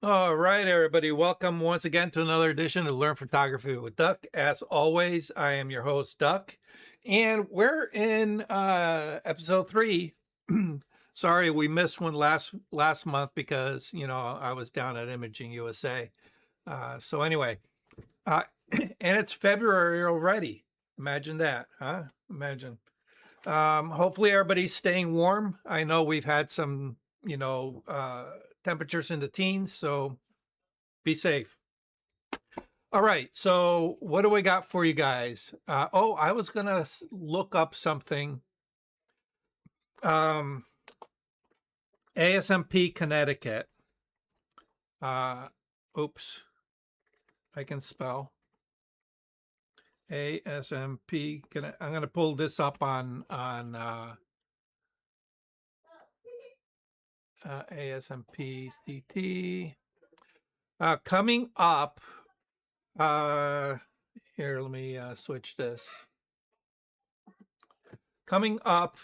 All right, everybody. Welcome once again to another edition of Learn Photography with Duck. As always, I am your host, Duck, and we're in episode 3. Sorry, we missed one last month because I was down at Imaging USA. So anyway, uh, and it's February already. Imagine that, huh? Imagine. Hopefully, everybody's staying warm. I know we've had some, temperatures in the teens, so be safe. All right. So, what do we got for you guys? I was going to look up something. Um, ASMP Connecticut. Uh, oops. I can spell ASMP. I'm going to pull this up on ASMP CT. Coming up. Here, let me switch this. Coming up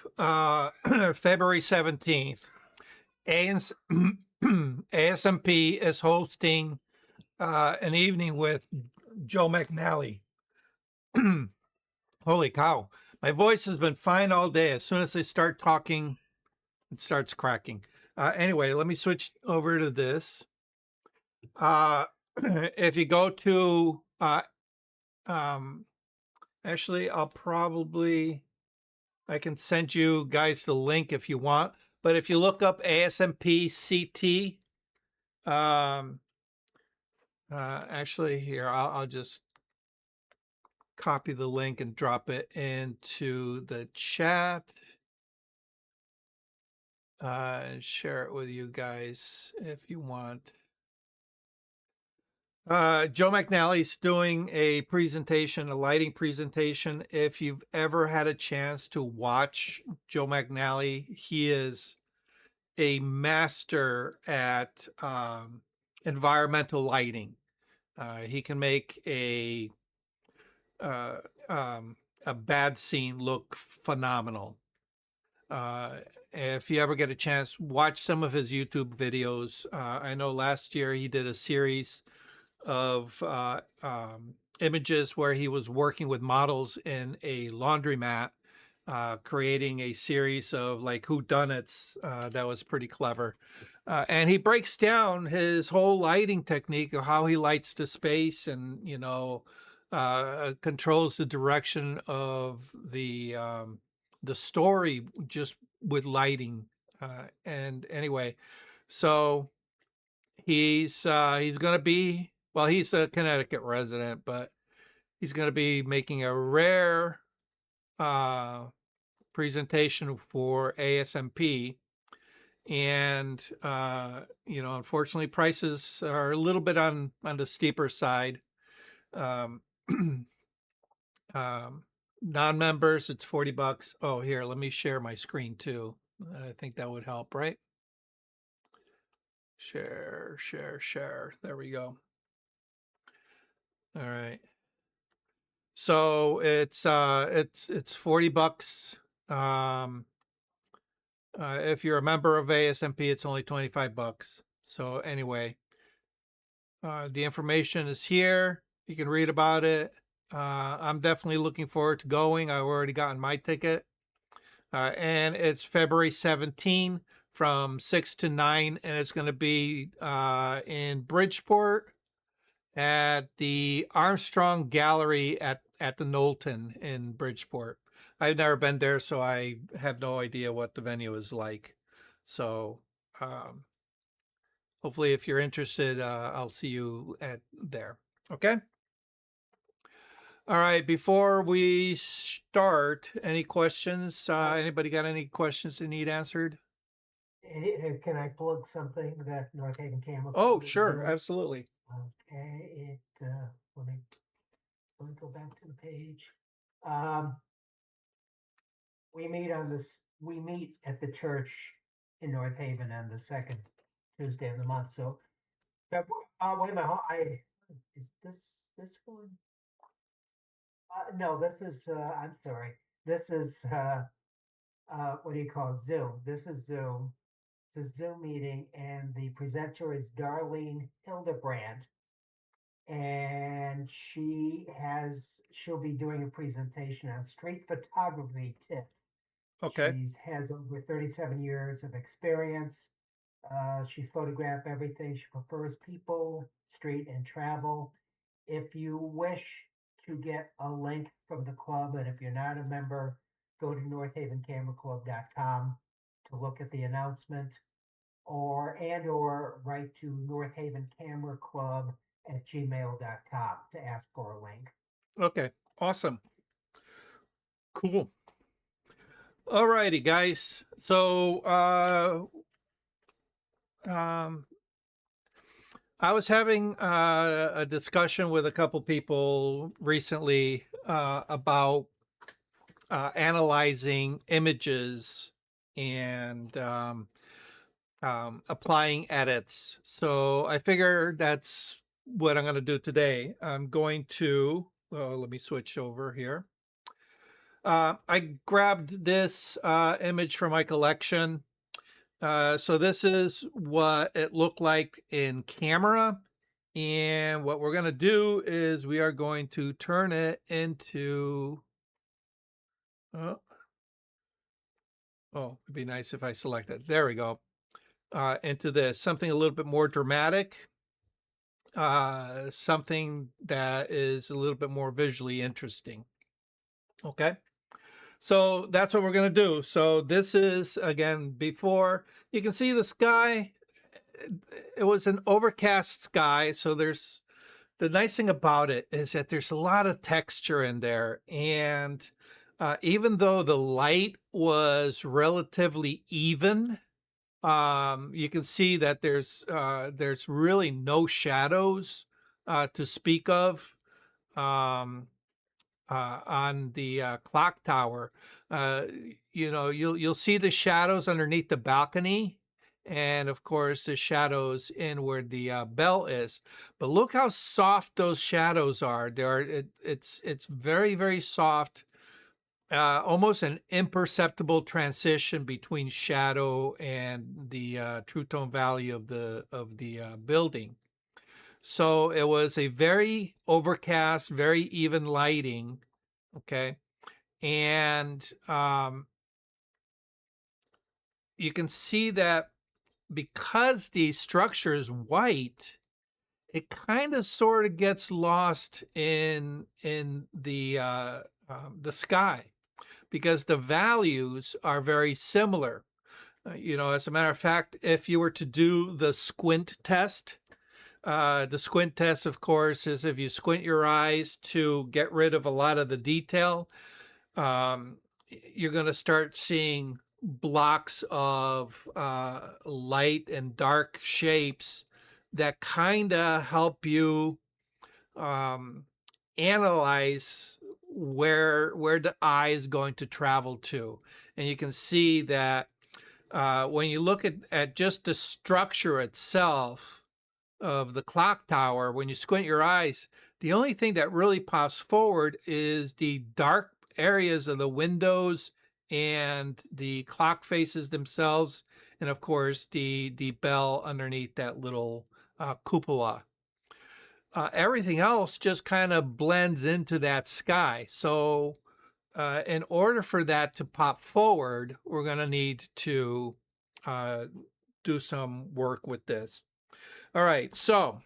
February 17th, ASMP is hosting an evening with Joe McNally. Holy cow. My voice has been fine all day. As soon as I start talking, it starts cracking. Anyway, let me switch over to this. If you go to, actually, I can send you guys the link if you want. But if you look up ASMP CT, actually, here, I'll just copy the link and drop it into the chat and share it with you guys if you want. Joe McNally's doing a presentation, a lighting presentation. If you've ever had a chance to watch Joe McNally, he is a master at environmental lighting. He can make uh, a bad scene look phenomenal. If you ever get a chance, watch some of his YouTube videos. I know last year he did a series of images where he was working with models in a laundromat, creating a series of like whodunits that was pretty clever. And he breaks down his whole lighting technique of how he lights the space and, controls the direction of the story just with lighting. And anyway, so he's going to be, well, he's a Connecticut resident, but he's going to be making a rare uh, presentation for ASMP. And unfortunately, prices are a little bit on the steeper side. Um, Non-members, it's $40. Oh, here, let me share my screen too. I think that would help, right? Share, share, share. There we go. All right. So it's $40. Um, if you're a member of ASMP, it's only $25. So anyway, the information is here. You can read about it. I'm definitely looking forward to going. I've already gotten my ticket. And it's February 17 from 6 to 9, and it's going to be in Bridgeport at the Armstrong Gallery at the Knowlton in Bridgeport. I've never been there, so I have no idea what the venue is like. So um, hopefully, if you're interested, I'll see you at there. Okay. All right. Before we start, any questions? Anybody got any questions that need answered? Can I plug something that North Haven Camera? Oh, sure, absolutely. Okay, let me go back to the page. Um, we meet at the church in North Haven on the second Tuesday of the month. So, wait a minute, is this one? No, this is, I'm sorry. This is, what do you call it? Zoom. This is Zoom. It's a Zoom meeting, and the presenter is Darlene Hildebrand, and she'll be doing a presentation on street photography tips. Okay. She's has over 37 years of experience. She's photographed everything. She prefers people, street, and travel. If you wish to get a link from the club, and if you're not a member, go to northavencameraClub.com to look at the announcement, or write to northavencameraClub@gmail.com to ask for a link. Okay. Awesome. Cool. All righty, guys. So, I was having a discussion with a couple people recently about analyzing images and applying edits. So I figured that's what I'm going to do today. I'm going to, let me switch over here. I grabbed this image from my collection. So this is what it looked like in camera. And what we're going to do is we are going to turn it into, oh, it'd be nice if I selected, there we go, into this, something a little bit more dramatic, something that is a little bit more visually interesting. Okay. So that's what we're going to do. So this is, again, before you can see the sky. It was an overcast sky. So there's the nice thing about it is that there's a lot of texture in there. And even though the light was relatively even, you can see that there's really no shadows to speak of. On the clock tower. Uh, you'll see the shadows underneath the balcony, and of course the shadows in where the bell is. But look how soft those shadows are. It's very, very soft. Almost an imperceptible transition between shadow and the true tone value of the building. So it was a very overcast, very even lighting. Okay. And you can see that because the structure is white, it kind of sort of gets lost in the sky because the values are very similar. As a matter of fact, if you were to do the squint test, the squint test, of course, is if you squint your eyes to get rid of a lot of the detail, you're going to start seeing blocks of light and dark shapes that kind of help you analyze where the eye is going to travel to. And you can see that when you look at just the structure itself of the clock tower, when you squint your eyes, the only thing that really pops forward is the dark areas of the windows and the clock faces themselves, and of course the bell underneath that little cupola. Everything else just kind of blends into that sky. So in order for that to pop forward, we're going to need to do some work with this. All right, so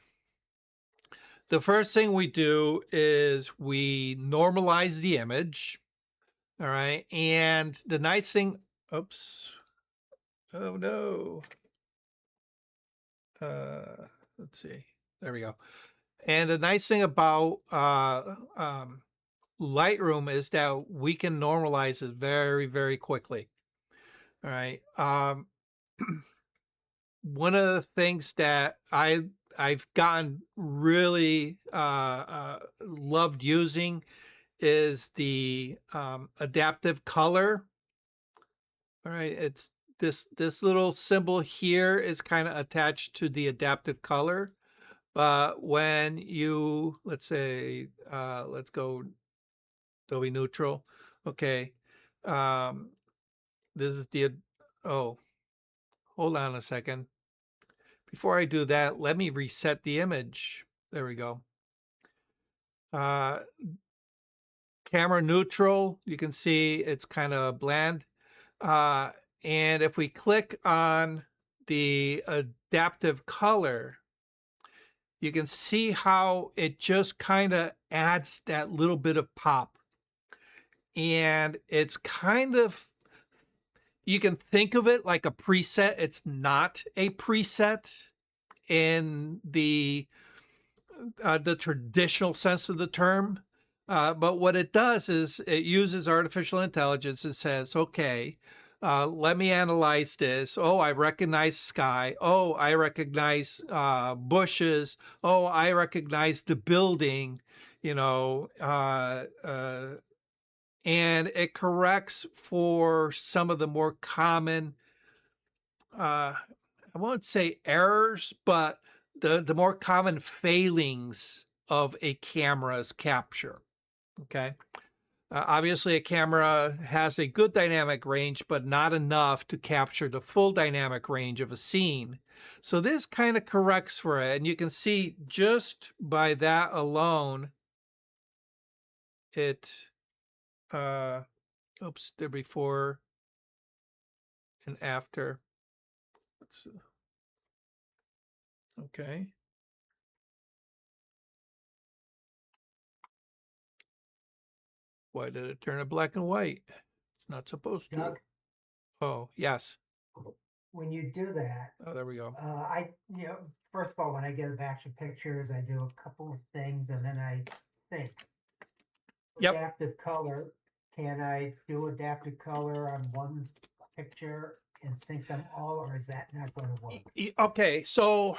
the first thing we do is we normalize the image. All right. And the nice thing, oops. Oh no. Let's see. There we go. And the nice thing about Lightroom is that we can normalize it very, very quickly. All right. One of the things that I've gotten really loved using is the adaptive color. All right, it's this little symbol here is kind of attached to the adaptive color. But when you, let's say, let's go Adobe neutral. Okay. This is the, oh, hold on a second. Before I do that, let me reset the image. There we go. Camera neutral, you can see it's kind of bland. And if we click on the adaptive color, you can see how it just kind of adds that little bit of pop. And it's kind of, you can think of it like a preset. It's not a preset in the traditional sense of the term. But what it does is it uses artificial intelligence and says, okay, let me analyze this. Oh, I recognize sky. Oh, I recognize bushes. Oh, I recognize the building, you know, and it corrects for some of the more common, I won't say errors, but the more common failings of a camera's capture. Okay. Obviously, a camera has a good dynamic range, but not enough to capture the full dynamic range of a scene. So this kind of corrects for it. And you can see just by that alone, it, oops, there before and after. Okay. Why did it turn it black and white? It's not supposed to. Doug, Oh, yes. when you do that, Oh, there we go. first of all, when I get a batch of pictures, I do a couple of things and then I think. Yep. Adaptive color, can I do adaptive color on one picture and sync them all, or is that not going to work? Okay, so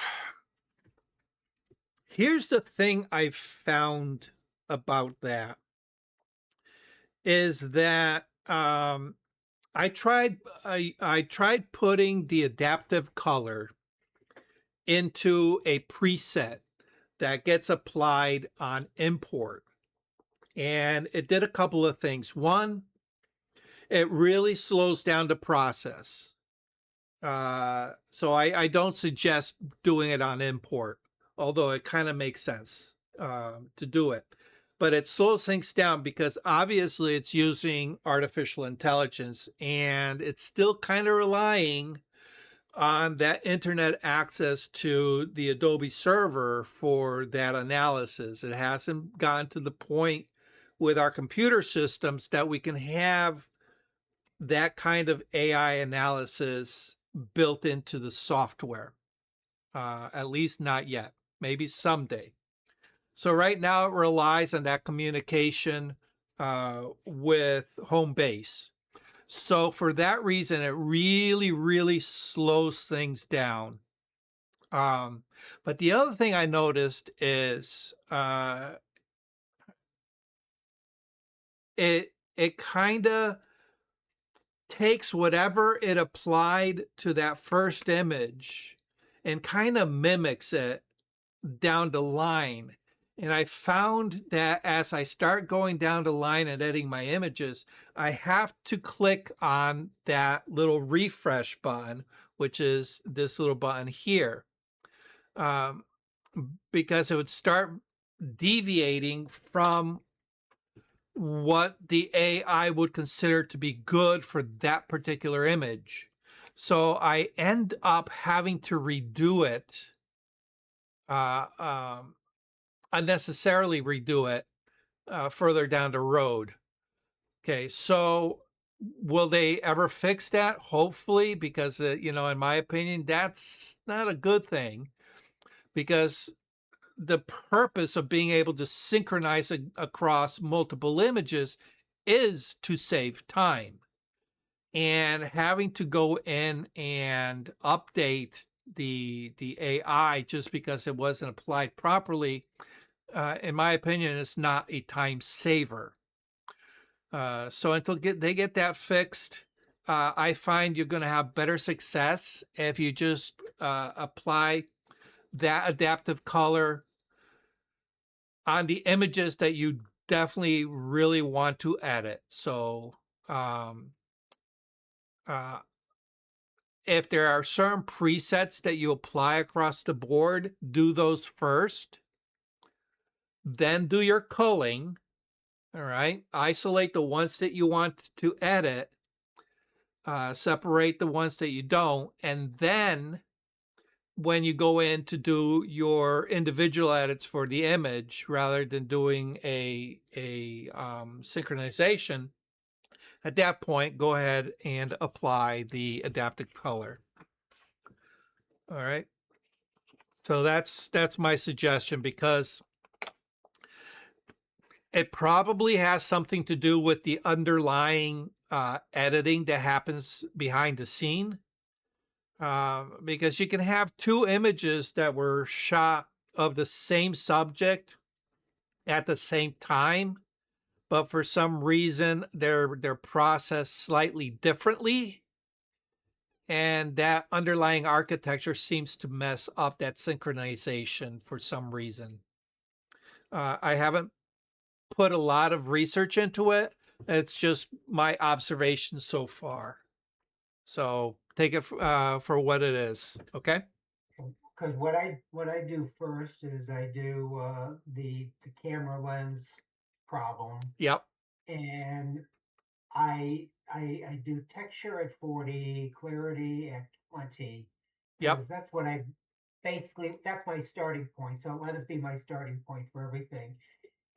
here's the thing I've found about that is that I tried putting the adaptive color into a preset that gets applied on import, and it did a couple of things. One, it really slows down the process. So I don't suggest doing it on import, although it kind of makes sense to do it. But it slows things down because obviously it's using artificial intelligence and it's still kind of relying on that internet access to the Adobe server for that analysis. It hasn't gotten to the point with our computer systems that we can have that kind of AI analysis built into the software. At least not yet. Maybe someday. So right now it relies on that communication with home base. So for that reason, it really, really slows things down. But the other thing I noticed is it kind of takes whatever it applied to that first image and kind of mimics it down the line. And I found that as I start going down the line and editing my images, I have to click on that little refresh button, which is this little button here, because it would start deviating from what the AI would consider to be good for that particular image. So I end up having to redo it, unnecessarily redo it further down the road. Okay, so will they ever fix that? Hopefully, because, in my opinion, that's not a good thing, because the purpose of being able to synchronize across multiple images is to save time. And having to go in and update the AI just because it wasn't applied properly, in my opinion, is not a time saver. So until they get that fixed, I find you're going to have better success if you just apply that adaptive color on the images that you definitely really want to edit. So if there are certain presets that you apply across the board, do those first, then do your culling. All right. Isolate the ones that you want to edit, separate the ones that you don't, and then when you go in to do your individual edits for the image, rather than doing a synchronization, at that point, go ahead and apply the adaptive color. All right. So that's my suggestion, because it probably has something to do with the underlying editing that happens behind the scene. Because you can have two images that were shot of the same subject at the same time, but for some reason they're processed slightly differently, and that underlying architecture seems to mess up that synchronization for some reason. I haven't put a lot of research into it. It's just my observation so far. So take it for what it is. Okay. Because what I do first is I do the camera lens problem, Yep. and I do texture at 40, clarity at 20, Yep. because that's what I basically, that's my starting point. So let it be my starting point for everything.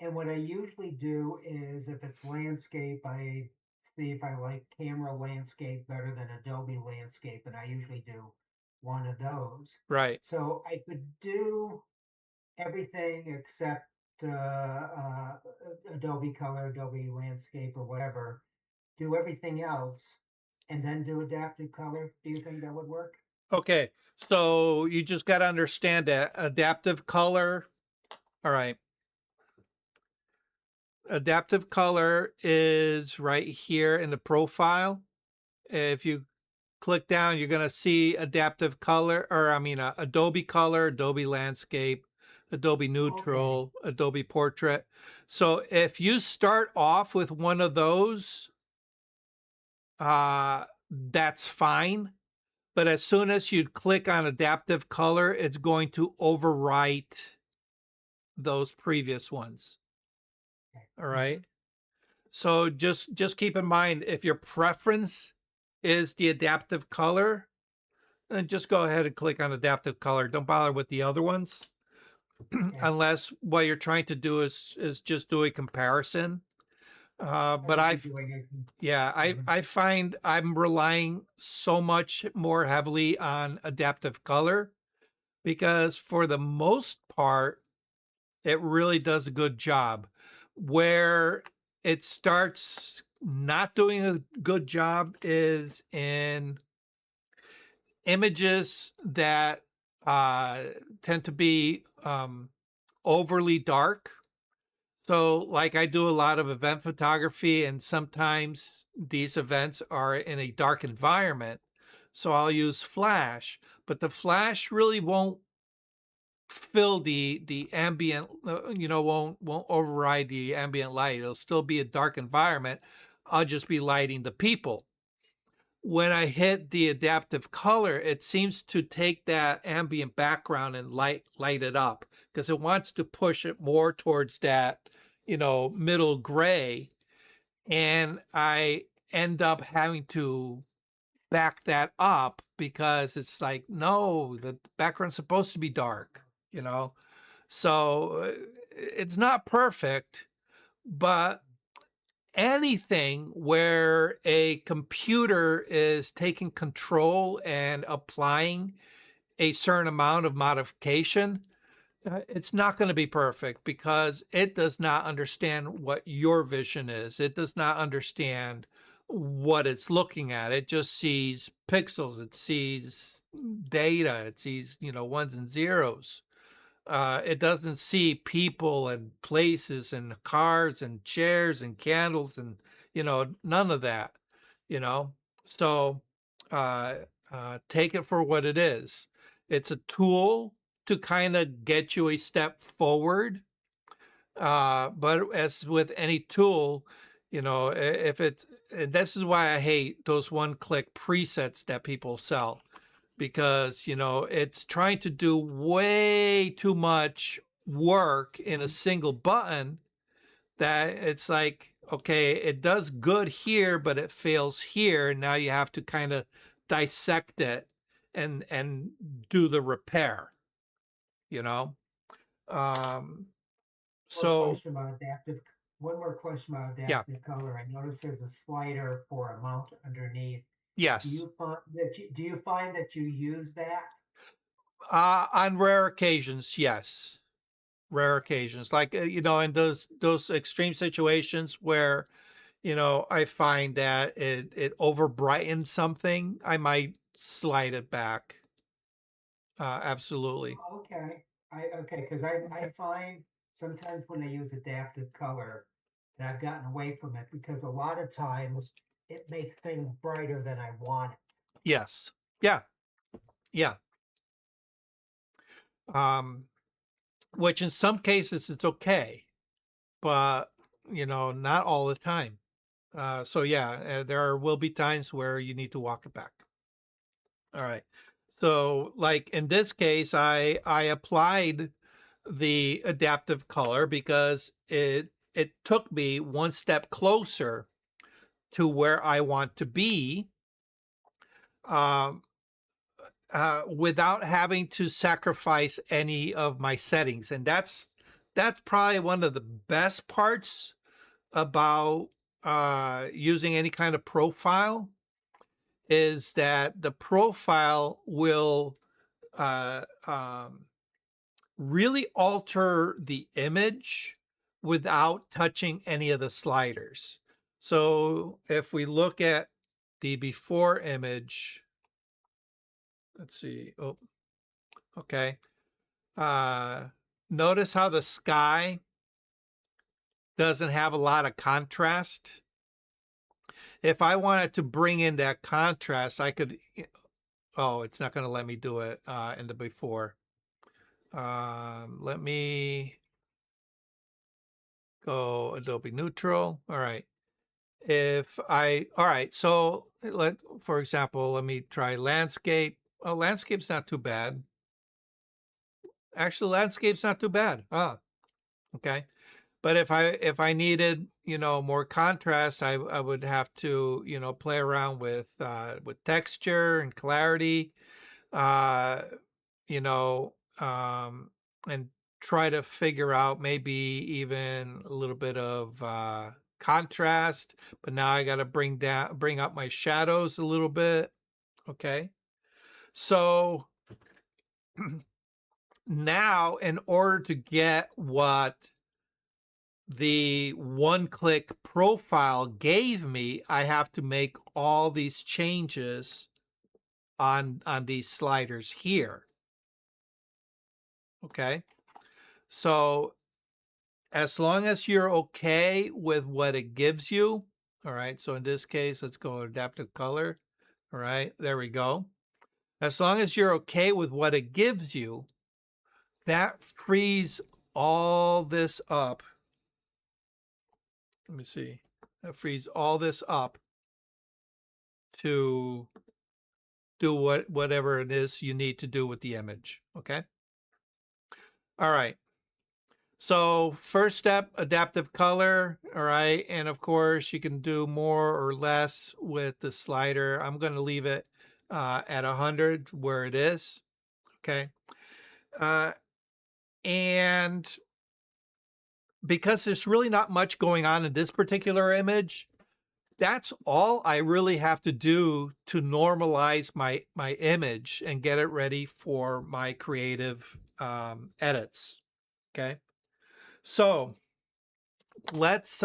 And what I usually do is, if it's landscape, I see if I like camera landscape better than Adobe landscape, and I usually do one of those. Right. So I could do everything except Adobe Color, Adobe Landscape, or whatever. Do everything else, and then do adaptive color. Do you think that would work? Okay. So you just got to understand that adaptive color. All right. Adaptive color is right here in the profile. If you click down, you're going to see adaptive color, or I mean, Adobe Color, Adobe Landscape, Adobe Okay. Neutral, Adobe Portrait. So if you start off with one of those, that's fine. But as soon as you click on adaptive color, it's going to overwrite those previous ones. All right. So just keep in mind, if your preference is the adaptive color, then just go ahead and click on adaptive color. Don't bother with the other ones. Okay. Unless what you're trying to do is just do a comparison. But I find I'm relying so much more heavily on adaptive color, because for the most part, it really does a good job. Where it starts not doing a good job is in images that tend to be overly dark. So, like, I do a lot of event photography, and sometimes these events are in a dark environment. So I'll use flash, but the flash really won't fill the ambient, won't override the ambient light. It'll still be a dark environment. I'll just be lighting the people. When I hit the adaptive color, it seems to take that ambient background and light it up, because it wants to push it more towards that, middle gray. And I end up having to back that up, because it's like, no, the background's supposed to be dark, So it's not perfect, but anything where a computer is taking control and applying a certain amount of modification, it's not going to be perfect, because it does not understand what your vision is. It does not understand what it's looking at. It just sees pixels. It sees data. It sees, ones and zeros. It doesn't see people and places and cars and chairs and candles and, none of that, you know. So take it for what it is. It's a tool to kind of get you a step forward. But as with any tool, You know, if it's, and this is why I hate those one-click presets that people sell, because, you know, it's trying to do way too much work in a Mhm. single button, that it's like, okay, it does good here, but it fails here. Now you have to kind of dissect it and do the repair, you know? Um, More so question about adaptive. One more question about yeah, adaptive color. I noticed there's a slider for a mount underneath. yes. Do you find that you use that? On rare occasions, yes. Rare occasions, like, you know, in those extreme situations where, you know, I find that it over brightens something, I might slide it back. Absolutely. Okay. Because I Okay. find sometimes when I use adaptive color, and I've gotten away from it because a lot of times it makes things brighter than I want it. Yes. Yeah. Yeah. Um, which in some cases it's okay, but, you know, not all the time. So yeah, there will be times where you need to walk it back. All right. So like in this case, I applied the adaptive color because it took me one step closer to where I want to be, um, without having to sacrifice any of my settings, and that's probably one of the best parts about using any kind of profile, is that the profile will really alter the image without touching any of the sliders. So if we look at the before image, let's see. Oh, okay. Uh, Notice how the sky doesn't have a lot of contrast. If I wanted to bring in that contrast, I could, oh, it's not going to let me do it in the before. Let me go Adobe Neutral. All right. All right, so for example, let me try landscape. Oh, landscape's not too bad. Actually, landscape's not too bad. Ah, okay. But if I needed, you know, more contrast, I would have to, you know, play around with texture and clarity, uh, you know, and try to figure out maybe even a little bit of contrast. But now I got to bring up my shadows a little bit. Okay, so now in order to get what the one-click profile gave me, I have to make all these changes on these sliders here. Okay, so as long as you're okay with what it gives you, all right, so in this case, let's go adaptive color. All right, there we go. As long as you're okay with what it gives you, that frees all this up. Let me see. That frees all this up to do whatever it is you need to do with the image. Okay. All right. So first step, adaptive color. All right. And of course you can do more or less with the slider. I'm going to leave it at 100 where it is. Okay. Uh, and because there's really not much going on in this particular image, that's all I really have to do to normalize my image and get it ready for my creative edits. Okay, so let's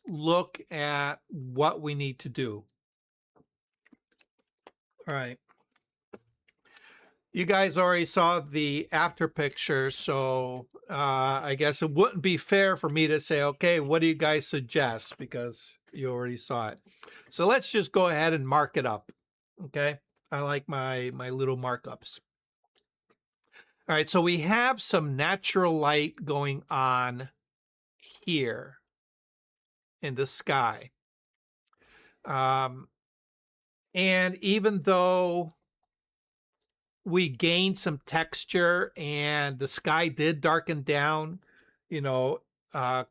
look at what we need to do. All right, you guys already saw the after picture, so I guess it wouldn't be fair for me to say, okay, what do you guys suggest, because you already saw it. So let's just go ahead and mark it up. Okay, I like my little markups. All right, so we have some natural light going on here, in the sky. And even though we gained some texture and the sky did darken down,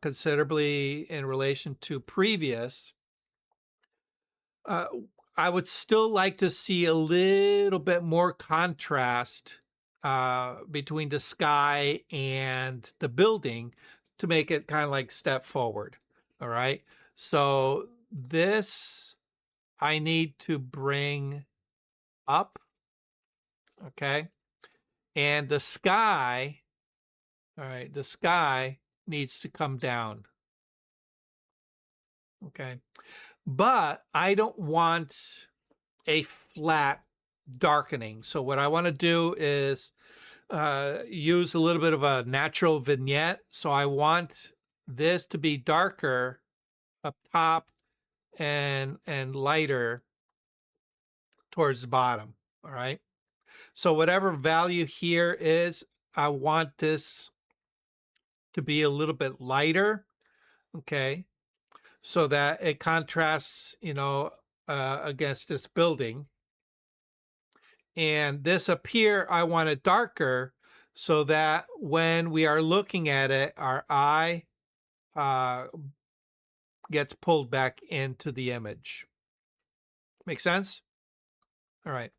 considerably in relation to previous, uh, I would still like to see a little bit more contrast between the sky and the building to make it kind of like step forward. All right. So this I need to bring up. Okay. And the sky, all right, the sky needs to come down. Okay. But I don't want a flat darkening. So what I want to do is use a little bit of a natural vignette. So I want this to be darker up top and lighter towards the bottom. All right. So whatever value here is, I want this to be a little bit lighter. Okay. So that it contrasts, against this building. And this up here, I want it darker so that when we are looking at it, our eye gets pulled back into the image. Make sense? All right.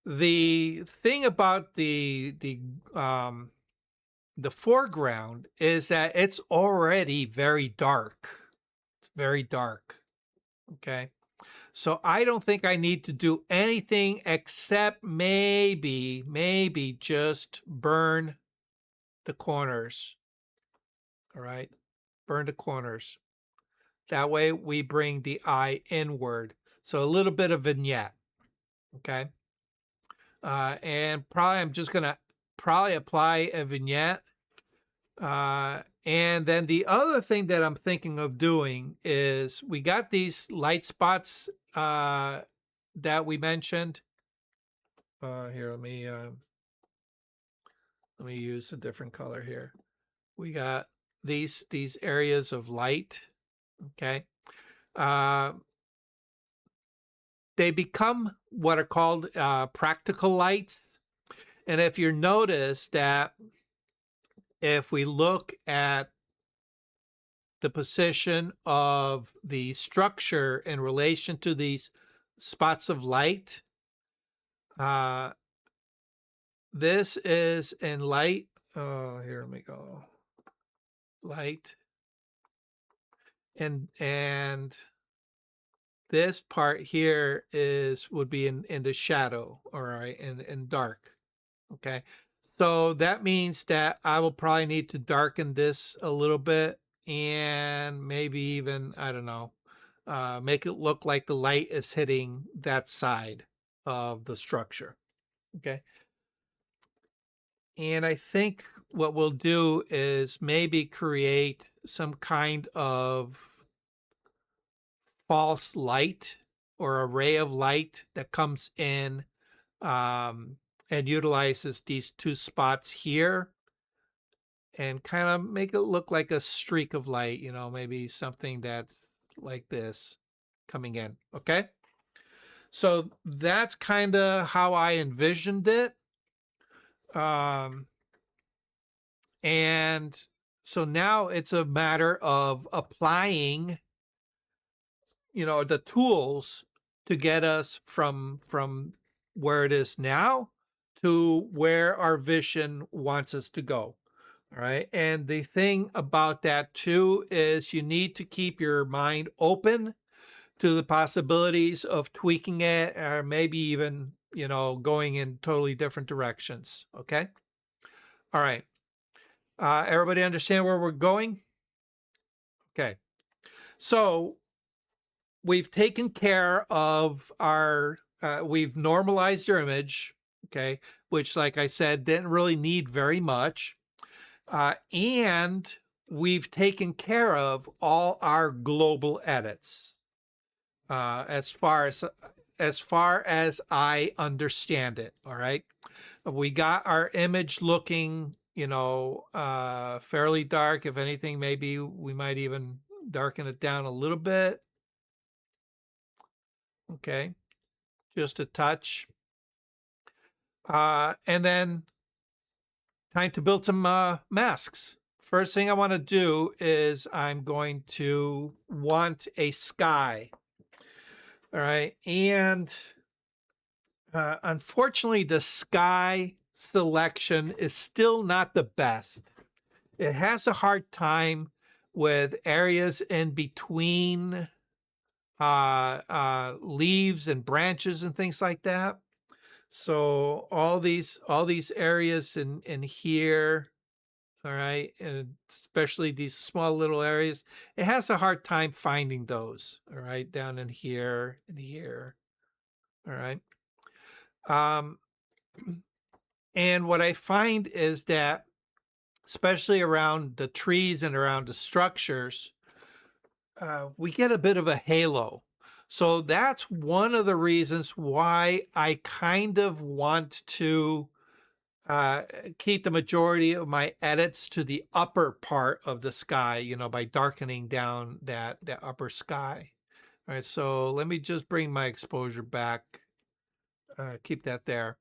The thing about the foreground is that it's already very dark. It's very dark. Okay. So I don't think I need to do anything except maybe just burn the corners. All right. Burn the corners. That way we bring the eye inward. So a little bit of vignette. Okay. And probably I'm just going to apply a vignette. And then the other thing that I'm thinking of doing is we got these light spots that we mentioned. Here, let me use a different color here. We got these areas of light. Okay. They become what are called practical lights. And if you notice that if we look at the position of the structure in relation to these spots of light, this is in light. Oh, here, let me go. Light. And this part here would be in the shadow, all right, in dark. Okay. So that means that I will probably need to darken this a little bit and maybe even, I don't know, make it look like the light is hitting that side of the structure. Okay. And I think what we'll do is maybe create some kind of false light or a ray of light that comes in and utilizes these two spots here and kind of make it look like a streak of light, maybe something that's like this coming in. Okay. So that's kind of how I envisioned it. And so now it's a matter of applying, the tools to get us from where it is now to where our vision wants us to go. All right. And the thing about that too is you need to keep your mind open to the possibilities of tweaking it or maybe even, going in totally different directions. Okay. All right. Everybody understand where we're going? Okay. So we've taken care of our, we've normalized your image. Okay. Which, like I said, didn't really need very much. And we've taken care of all our global edits as far as I understand it. All right, we got our image looking, fairly dark. If anything, maybe we might even darken it down a little bit. Okay, just a touch. And then time to build some masks. First thing I want to do is I'm going to want a sky. All right. And unfortunately, the sky selection is still not the best. It has a hard time with areas in between leaves and branches and things like that. So all these areas in here, all right, and especially these small little areas, it has a hard time finding those. All right, down in here and here. All right. Um, and what I find is that, especially around the trees and around the structures, we get a bit of a halo. So that's one of the reasons why I kind of want to keep the majority of my edits to the upper part of the sky, you know, by darkening down that upper sky. All right, so let me just bring my exposure back. Keep that there.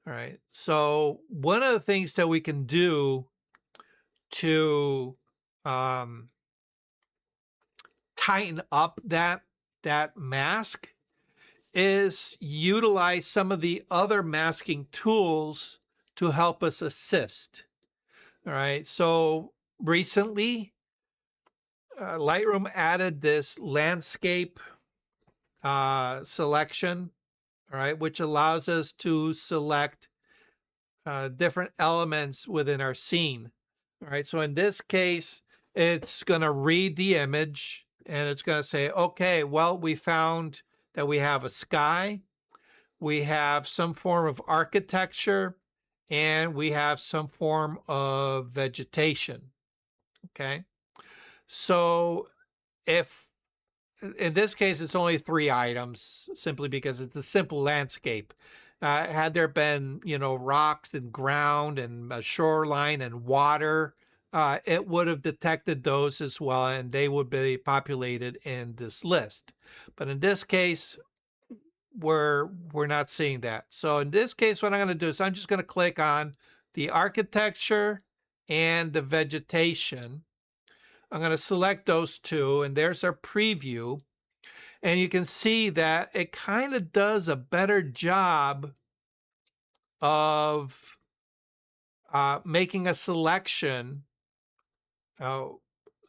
All right, so one of the things that we can do to tighten up that mask is utilize some of the other masking tools to help us assist. All right, so recently Lightroom added this landscape selection, all right, which allows us to select different elements within our scene. All right, so in this case, it's going to read the image and it's going to say, okay, well, we found that we have a sky, we have some form of architecture, and we have some form of vegetation. Okay, so if in this case it's only 3 items, simply because it's a simple landscape. Had there been, you know, rocks and ground and a shoreline and water, it would have detected those as well, and they would be populated in this list. But in this case, we're not seeing that. So in this case, what I'm going to do is I'm just going to click on the architecture and the vegetation. I'm going to select those two, and there's our preview. And you can see that it kind of does a better job of making a selection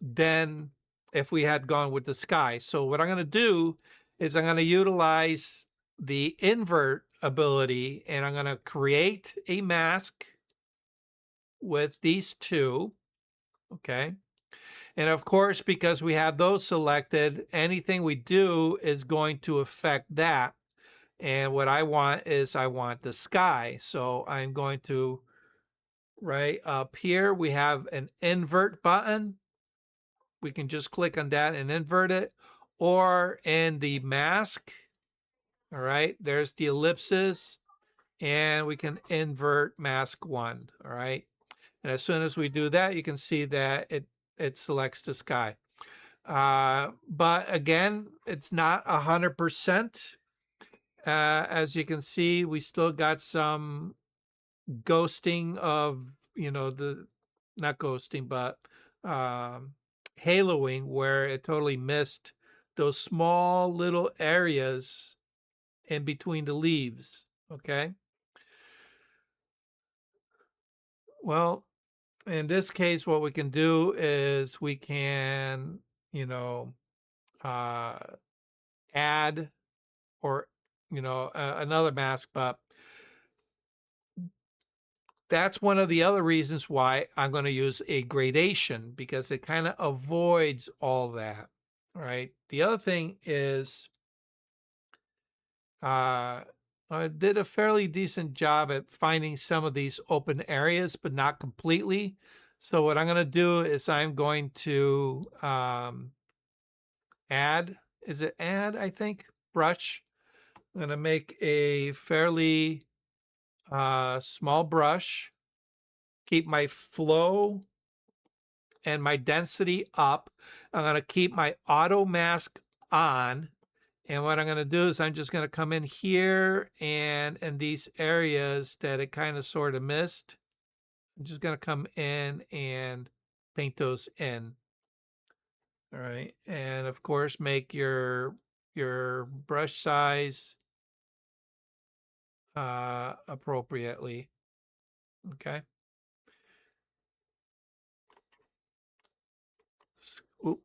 than if we had gone with the sky. So what I'm going to do is I'm going to utilize the invert ability, and I'm going to create a mask with these two. Okay. And of course, because we have those selected, anything we do is going to affect that. And what I want is I want the sky. So I'm going to, right up here, we have an invert button. We can just click on that and invert it. Or in the mask, all right, there's the ellipses, and we can invert mask 1, all right? And as soon as we do that, you can see that it selects the sky. But again, it's not 100%. As you can see, we still got some ghosting of, you know, the, not ghosting, but haloing, where it totally missed those small little areas in between the leaves. Okay. Well, in this case, what we can do is we can, you know, add, or, you know, another mask, but that's one of the other reasons why I'm going to use a gradation, because it kind of avoids all that. All right. The other thing is I did a fairly decent job at finding some of these open areas, but not completely. So what I'm going to do is I'm going to add, is it add, I think, brush. I'm going to make a fairly small brush, keep my flow and my density up. I'm going to keep my auto mask on. And what I'm going to do is I'm just going to come in here and in these areas that it kind of sort of missed. I'm just going to come in and paint those in. All right. And of course, make your brush size appropriately. Okay. Oop.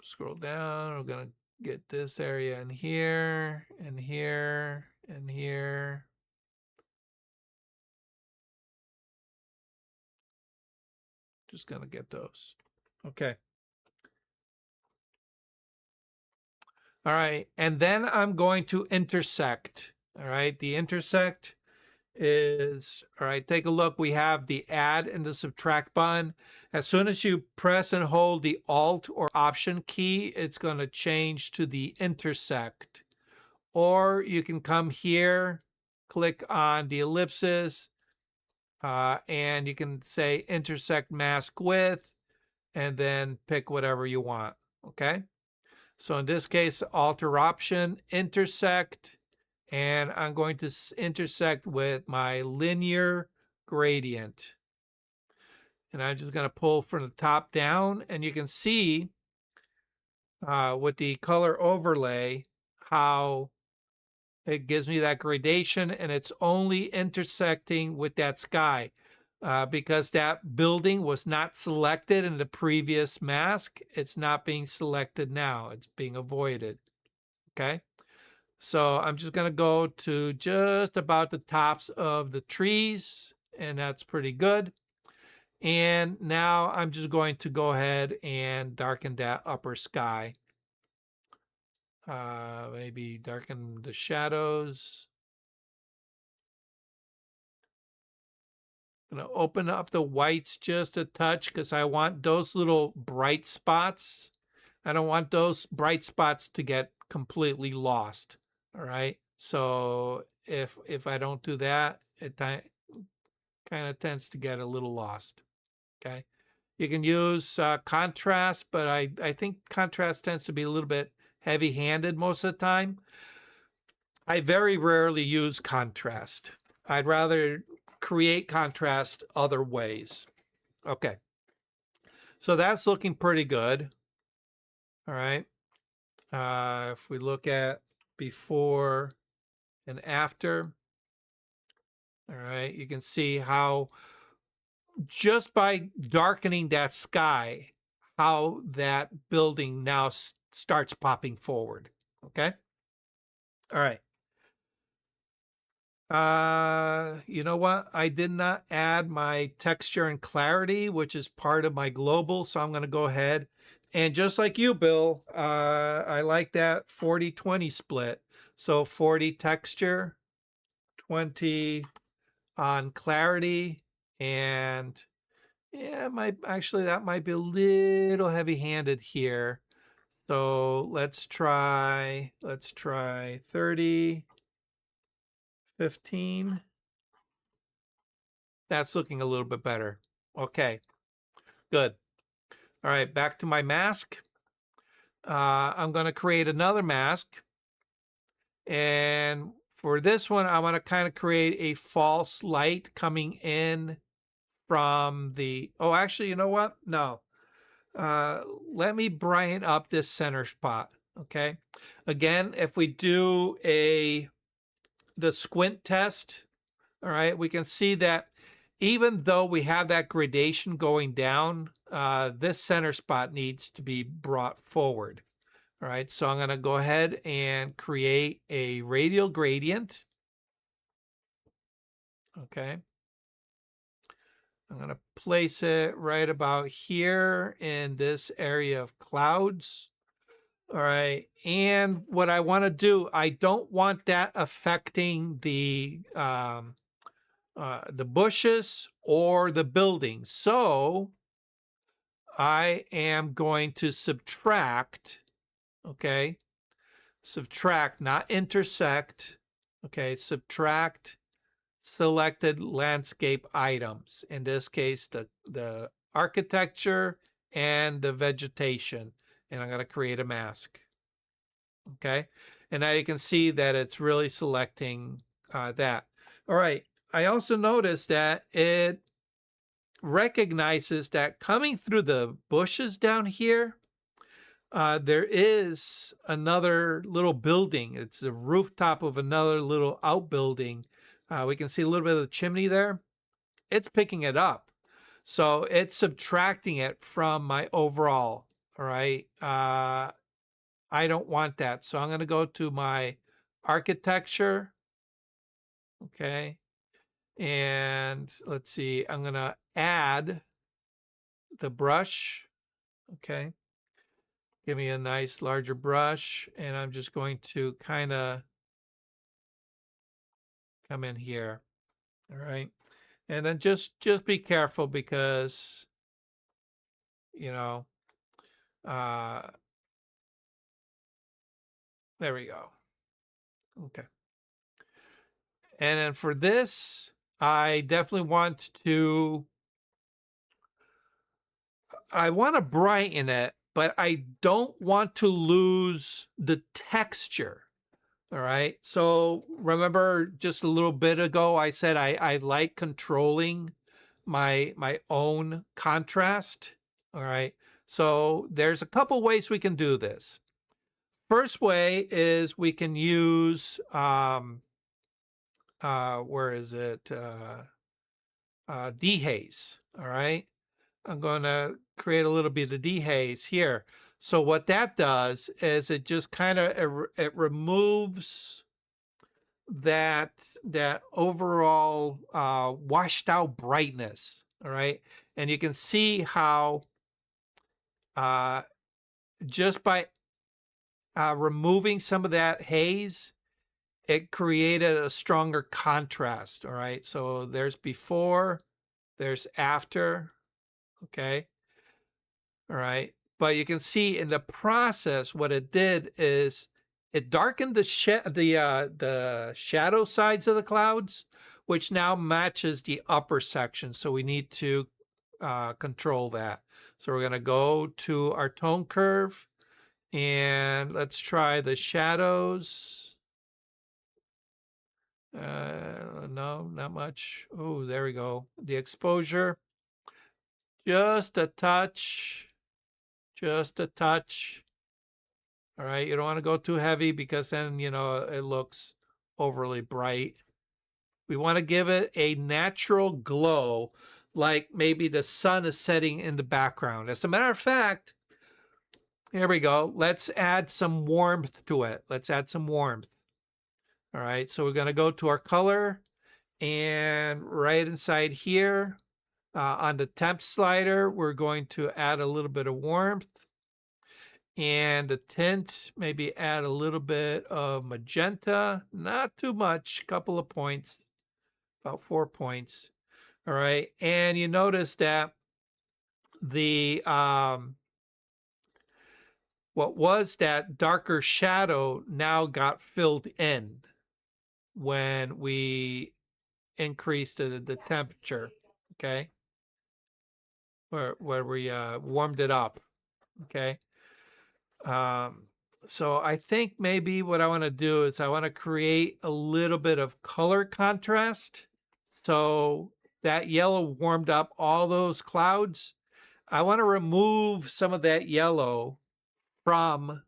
Scroll down. We're going to get this area in here and here and here. Just going to get those. Okay. All right. And then I'm going to intersect. All right. The intersect is, all right, take a look. We have the add and the subtract button. As soon as you press and hold the Alt or Option key, it's going to change to the intersect. Or you can come here, click on the ellipsis, and you can say intersect mask with, and then pick whatever you want. Okay. So in this case, Alt or Option, intersect, and I'm going to intersect with my linear gradient. And I'm just going to pull from the top down, and you can see with the color overlay how it gives me that gradation, and it's only intersecting with that sky because that building was not selected in the previous mask. It's not being selected now. It's being avoided. Okay. So I'm just going to go to just about the tops of the trees, and that's pretty good. And now I'm just going to go ahead and darken that upper sky. Maybe darken the shadows. I'm going to open up the whites just a touch because I want those little bright spots. I don't want those bright spots to get completely lost. All right. So if I don't do that, it kind of tends to get a little lost. Okay. You can use contrast, but I think contrast tends to be a little bit heavy-handed most of the time. I very rarely use contrast. I'd rather create contrast other ways. Okay. So that's looking pretty good. All right. If we look at before and after, all right, you can see how just by darkening that sky, how that building now starts popping forward. Okay. All right. You know what? I did not add my texture and clarity, which is part of my global. So I'm going to go ahead and just like you, Bill, I like that 40-20 split. So 40 texture, 20 on clarity, and yeah, that might be a little heavy-handed here. So let's try 30, 15. That's looking a little bit better. Okay, good. All right, back to my mask. I'm going to create another mask. And for this one, I want to kind of create a false light coming in from the, oh, actually, you know what? No. Let me brighten up this center spot. Okay. Again, if we do the squint test, all right, we can see that even though we have that gradation going down, this center spot needs to be brought forward. All right, so I'm going to go ahead and create a radial gradient. Okay. I'm going to place it right about here in this area of clouds. All right. And what I want to do, I don't want that affecting the bushes or the building. So I am going to subtract, okay? Subtract, not intersect. Okay, subtract selected landscape items. In this case, the architecture and the vegetation. And I'm going to create a mask. Okay. And now you can see that it's really selecting that. All right. I also noticed that it recognizes that coming through the bushes down here, there is another little building. It's the rooftop of another little outbuilding. We can see a little bit of the chimney there. It's picking it up. So it's subtracting it from my overall. All right. I don't want that. So I'm going to go to my architecture. Okay. And let's see, I'm going to add the brush. Okay. Give me a nice larger brush. And I'm just going to kind of come in here. All right. And then just be careful because, you know, uh, there we go. Okay. And then for this, I definitely want to, I want to brighten it, but I don't want to lose the texture. All right. So remember just a little bit ago, I said I like controlling my own contrast. All right. So there's a couple ways we can do this. First way is we can use where is it? Dehaze. All right. I'm going to create a little bit of dehaze here. So what that does is it just kind of it removes that overall washed out brightness. All right. And you can see how just by removing some of that haze, it created a stronger contrast. All right. So there's before, there's after. Okay. All right. But you can see in the process, what it did is it darkened the shadow sides of the clouds, which now matches the upper section. So we need to control that. So we're going to go to our tone curve and let's try the shadows. No, not much. Oh, there we go. The exposure, just a touch, just a touch. All right, you don't want to go too heavy because then, you know, it looks overly bright. We want to give it a natural glow, like maybe the sun is setting in the background. As a matter of fact, here we go. Let's add some warmth to it. Let's add some warmth. All right, so we're going to go to our color and right inside here on the temp slider, we're going to add a little bit of warmth. And the tint, maybe add a little bit of magenta, not too much, couple of points, about 4 points. All right. And you notice that the what was that darker shadow now got filled in when we increased the temperature. Okay. Where we warmed it up. Okay. So I think maybe what I want to do is I want to create a little bit of color contrast. So that yellow warmed up all those clouds. I want to remove some of that yellow from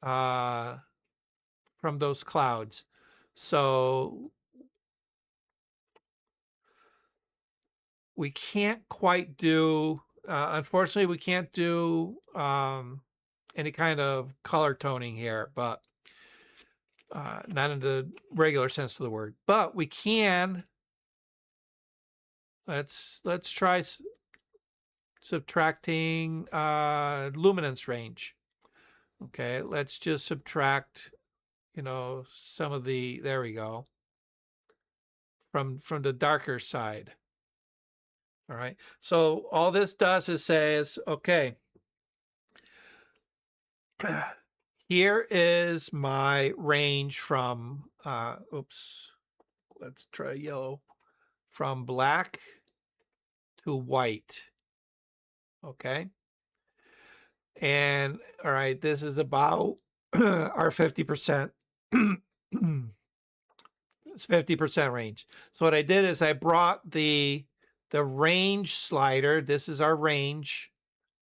those clouds. So we can't quite do, unfortunately, we can't do any kind of color toning here, but not in the regular sense of the word. But we can, let's try subtracting luminance range. Okay, let's just subtract, you know, some of the, there we go, from the darker side. All right, so all this does is says, okay, here is my range from, oops, let's try yellow, from black to white. Okay. And all right, this is about our 50%. It's 50% range. So what I did is I brought the range slider, this is our range,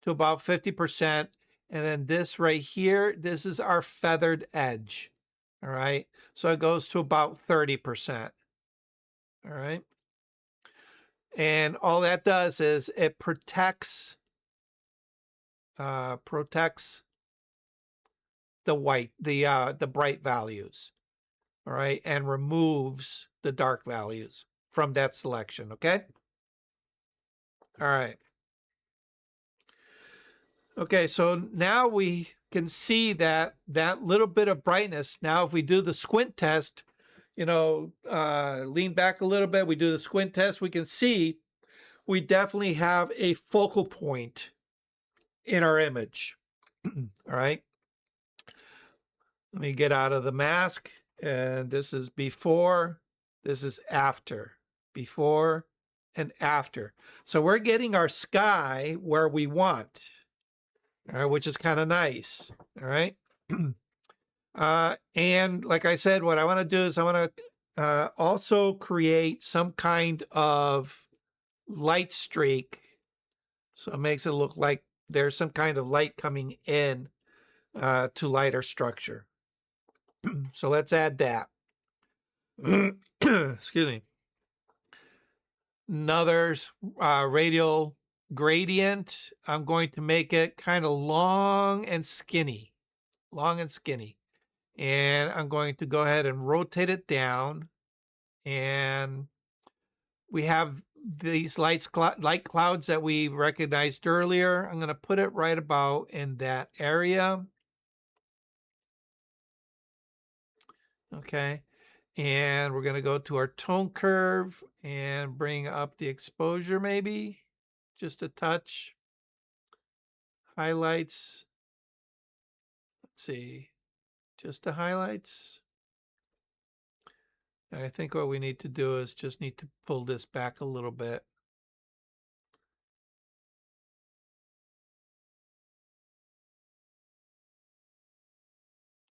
to about 50%. And then this right here, this is our feathered edge. All right. So it goes to about 30%. All right. And all that does is it protects the white, the bright values. All right, and removes the dark values from that selection. Okay. All right. Okay, so now we can see that little bit of brightness. Now, if we do the squint test, lean back a little bit, we do the squint test, we can see we definitely have a focal point in our image. All right. Let me get out of the mask. And this is before, this is after. Before and after. So we're getting our sky where we want, all right, which is kind of nice. All right. And like I said, what I want to do is I want to also create some kind of light streak. So it makes it look like there's some kind of light coming in to light our structure. So let's add that. Excuse me. Another radial gradient. I'm going to make it kind of long and skinny. And I'm going to go ahead and rotate it down. And we have these light clouds that we recognized earlier. I'm going to put it right about in that area. Okay. And we're going to go to our tone curve and bring up the exposure maybe just a touch. Highlights. Let's see. Just the highlights. And I think what we need to do is just need to pull this back a little bit.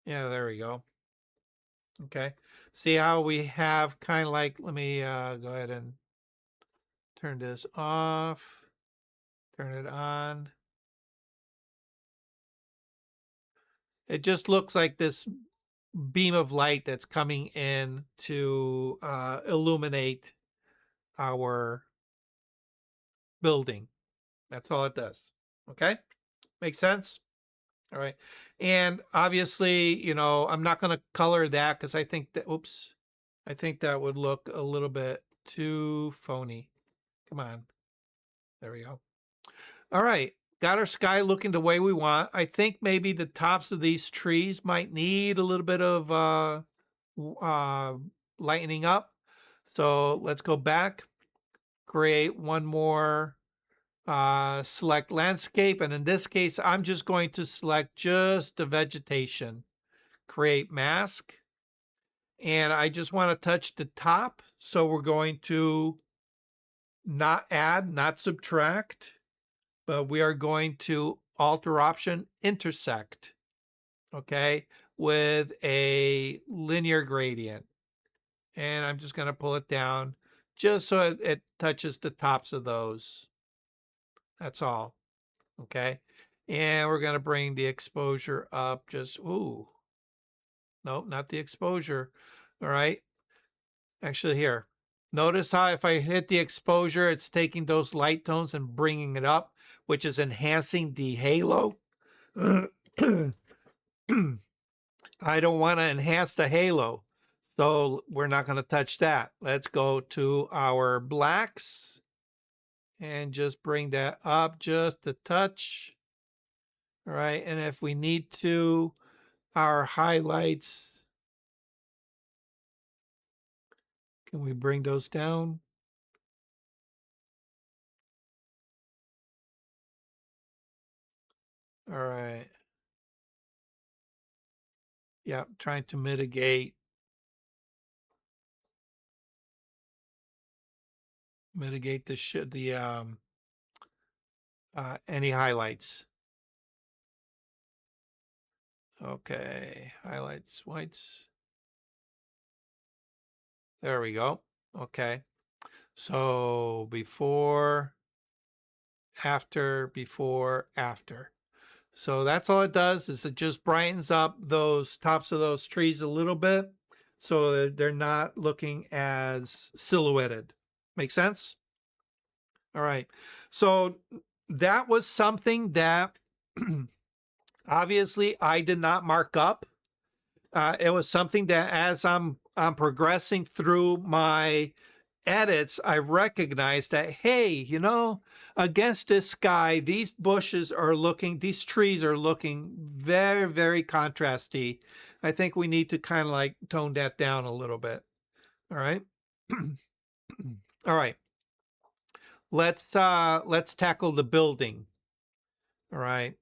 Yeah, there we go. Okay. See how we have kind of like, let me go ahead and turn this off, turn it on. It just looks like this beam of light that's coming in to illuminate our building. That's all it does. Okay. Makes sense? All right. And obviously, I'm not going to color that because I think that, oops, I think that would look a little bit too phony. Come on. There we go. All right. Got our sky looking the way we want. I think maybe the tops of these trees might need a little bit of lightening up. So let's go back, create one more select landscape. And in this case, I'm just going to select just the vegetation, create mask. And I just want to touch the top. So we're going to not add, not subtract, but we are going to Alt Option intersect, okay, with a linear gradient. And I'm just going to pull it down just so it touches the tops of those. That's all. Okay. And we're going to bring the exposure up just, ooh. Nope, not the exposure. All right. Actually, here. Notice how if I hit the exposure, it's taking those light tones and bringing it up, which is enhancing the halo. I don't want to enhance the halo, so we're not going to touch that. Let's go to our blacks and just bring that up just a touch. All right, and if we need to, our highlights, can we bring those down? All right. Yeah, trying to mitigate mitigate any highlights. Okay, highlights, whites. There we go. Okay. So before, before, after. So that's all it does, is it just brightens up those tops of those trees a little bit so that they're not looking as silhouetted. Make sense? All right. So that was something that obviously I did not mark up. It was something that as I'm progressing through my edits, I recognized that, hey, you know, against this sky, these trees are looking very, very contrasty. I think we need to kind of like tone that down a little bit. All right. All right. Let's tackle the building. All right.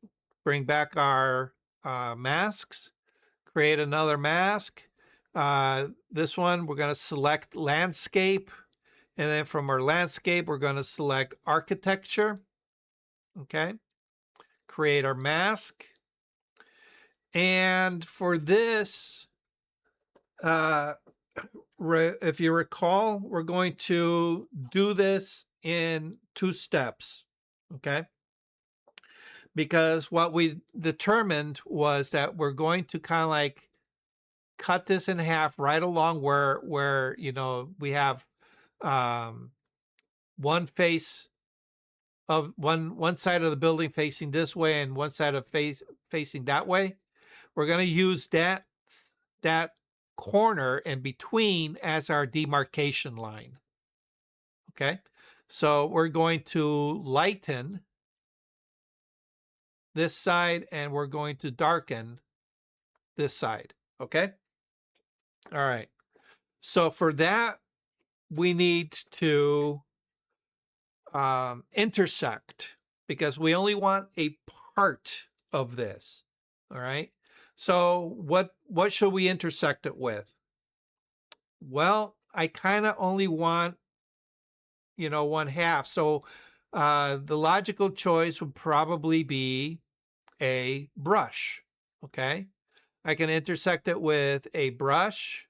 Bring back our masks. Create another mask. This one, we're going to select landscape. And then from our landscape, we're going to select architecture. Okay. Create our mask. And for this, if you recall, we're going to do this in 2 steps. Okay. Because what we determined was that we're going to kind of like cut this in half right along where you know we have one face of one side of the building facing this way and one side of facing that way. We're going to use that corner in between as our demarcation line. Okay, so we're going to lighten this side and we're going to darken this side. Okay. All right. So for that, we need to intersect, because we only want a part of this. All right. So what should we intersect it with? Well, I kind of only want, you know, 1/2. So the logical choice would probably be a brush. Okay. I can intersect it with a brush,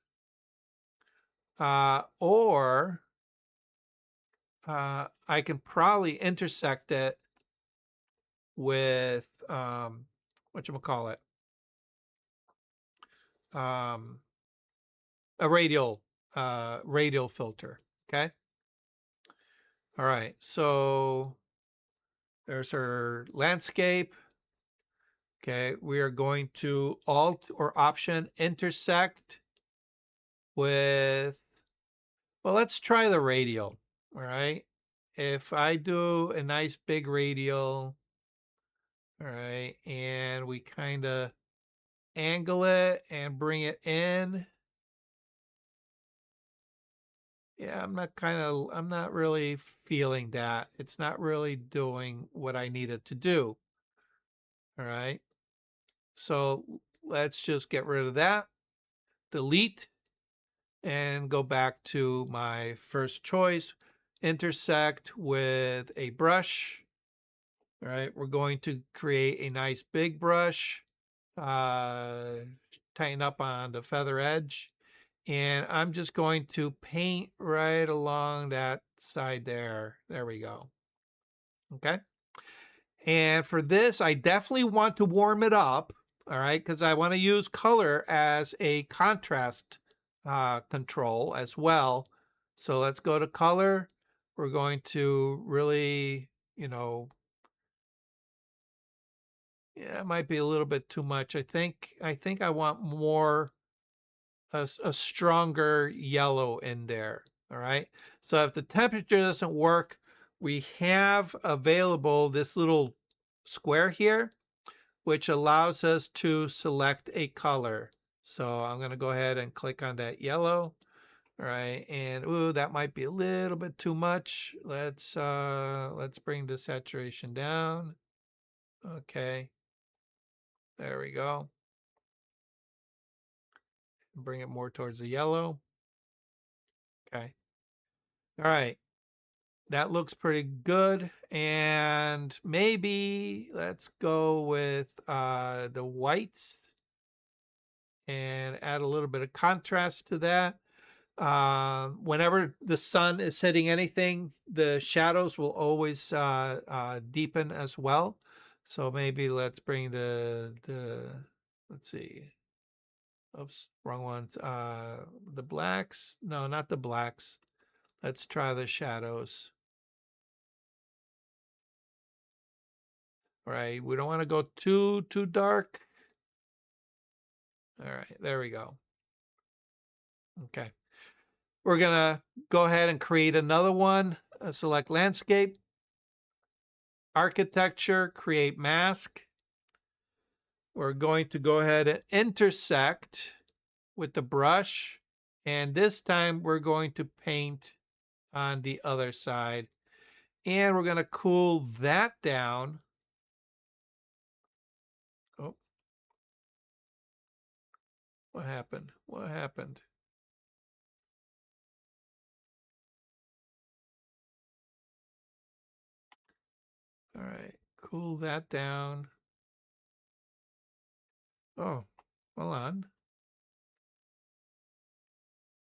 or I can probably intersect it with whatchamacallit, um, a radial filter. Okay. All right. So there's our landscape. Okay. We are going to Alt or Option intersect with, well, let's try the radial. All right. If I do a nice big radial, all right, and we kind of angle it and bring it in. Yeah, I'm not really feeling that. It's not really doing what I need it to do. All right. So let's just get rid of that, delete, and go back to my first choice, intersect with a brush. All right. We're going to create a nice big brush, tighten up on the feather edge. And I'm just going to paint right along that side there. There we go. Okay. And for this, I definitely want to warm it up. All right. Because I want to use color as a contrast control as well. So let's go to color. We're going to really, you know, yeah, it might be a little bit too much. I think I want more, a stronger yellow in there. All right. So if the temperature doesn't work, we have available this little square here, which allows us to select a color. So I'm going to go ahead and click on that yellow. All right. And ooh, that might be a little bit too much. Let's bring the saturation down. Okay. There we go. Bring it more towards the yellow. Okay. All right. that looks pretty good. And maybe let's go with the whites and add a little bit of contrast to that. Whenever the sun is hitting anything, the shadows will always deepen as well. So maybe let's bring let's see. Oops, wrong one. The blacks. No, not the blacks. Let's try the shadows. All right, we don't want to go too dark. All right, there we go. Okay. We're gonna go ahead and create another one. Select landscape, architecture, create mask. We're going to go ahead and intersect with the brush. And this time we're going to paint on the other side. And we're going to cool that down. Oh, what happened? What happened? All right, cool that down. Oh, hold on.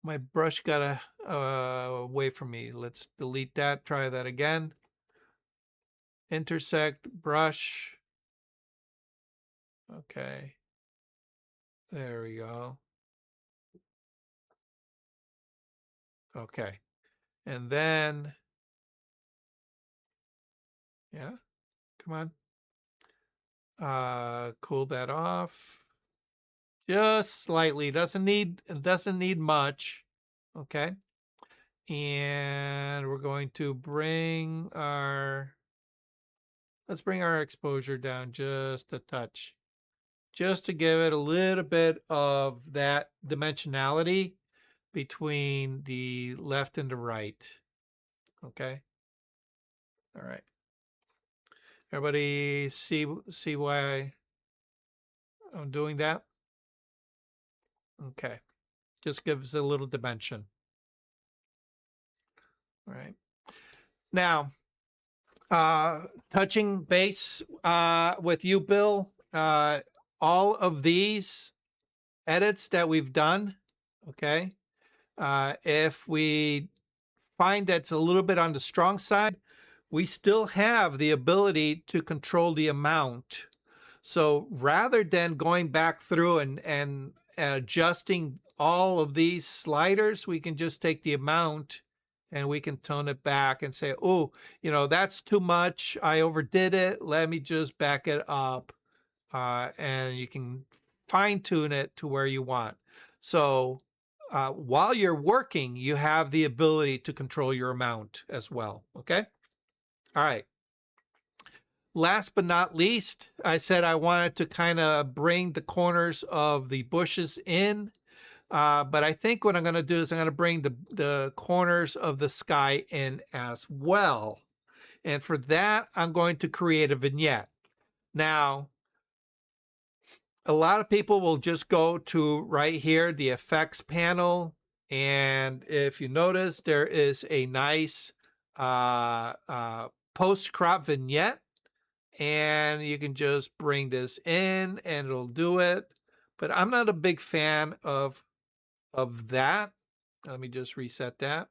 My brush got away from me. Let's delete that. Try that again. Intersect, brush. Okay. There we go. Okay. And then, yeah, come on. Cool that off. Just slightly. Doesn't need much. Okay. And we're going to let's bring our exposure down just a touch, just to give it a little bit of that dimensionality between the left and the right. Okay. All right. Everybody see why I'm doing that? Okay. Just gives it a little dimension. All right. Now, touching base with you, Bill, all of these edits that we've done, okay, if we find that's a little bit on the strong side, we still have the ability to control the amount. So rather than going back through and adjusting all of these sliders, we can just take the amount and we can tone it back and say, oh, that's too much. I overdid it. Let me just back it up. And you can fine tune it to where you want. So while you're working, you have the ability to control your amount as well. Okay. All right. Last but not least, I said I wanted to kind of bring the corners of the bushes in. But I think what I'm going to do is I'm going to bring the corners of the sky in as well. And for that, I'm going to create a vignette. Now, a lot of people will just go to right here, the effects panel. And if you notice, there is a nice post-crop vignette. And you can just bring this in and it'll do it. But I'm not a big fan of that. Let me just reset that.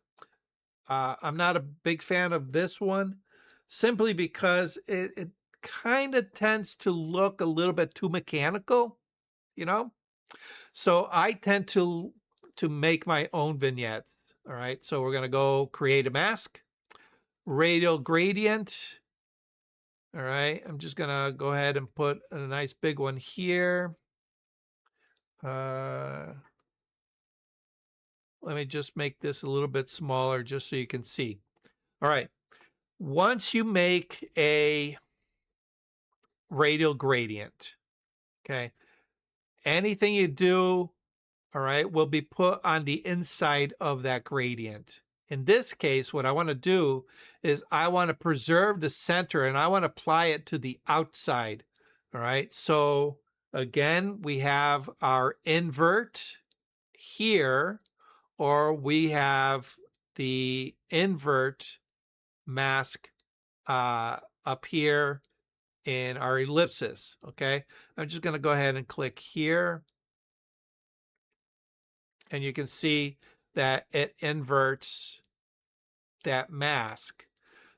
I'm not a big fan of this one simply because it kind of tends to look a little bit too mechanical, you know? So I tend to make my own vignettes. All right. So we're going to go create a mask, radial gradient. All right. I'm just going to go ahead and put a nice big one here. Let me just make this a little bit smaller just so you can see. All right. Once you make a radial gradient, okay, anything you do, all right, will be put on the inside of that gradient. In this case, what I want to do is I want to preserve the center and I want to apply it to the outside. All right. So again, we have our invert here, or we have the invert mask up here in our ellipsis. Okay, I'm just going to go ahead and click here, and you can see that it inverts that mask.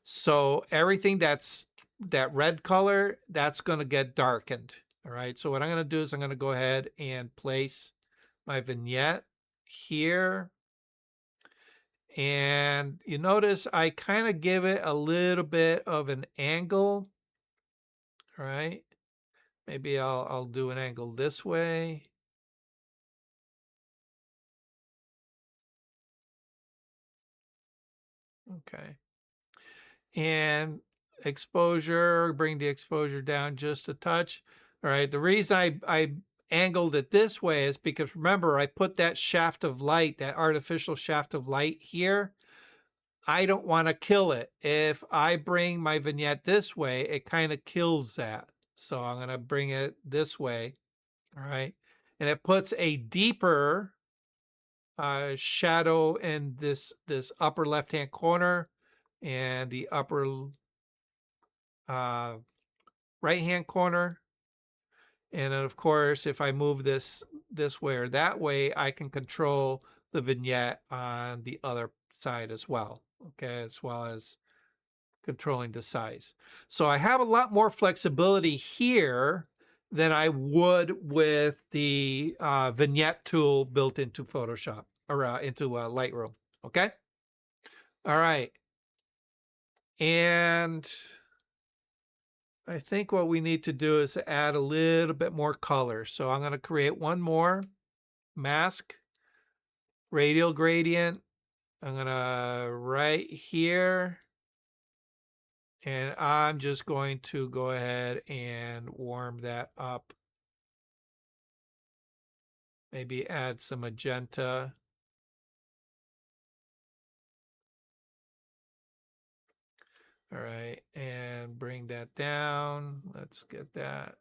So everything that's that red color, that's going to get darkened. All right, so what I'm going to do is I'm going to go ahead and place my vignette here. And you notice I kind of give it a little bit of an angle. All right, maybe I'll do an angle this way. Okay. And exposure, bring the exposure down just a touch. All right, the reason I angled it this way is because remember, I put that shaft of light, that artificial shaft of light here. I don't want to kill it. If I bring my vignette this way, it kind of kills that. So I'm going to bring it this way. All right. And it puts a deeper shadow in this upper left-hand corner and the upper right-hand corner. And then of course, if I move this way or that way, I can control the vignette on the other side as well. Okay, as well as controlling the size. So I have a lot more flexibility here than I would with the vignette tool built into Photoshop or into Lightroom. Okay. All right. And I think what we need to do is add a little bit more color. So I'm going to create one more mask, radial gradient. I'm going to right here. And I'm just going to go ahead and warm that up. Maybe add some magenta. All right, and bring that down. Let's get that.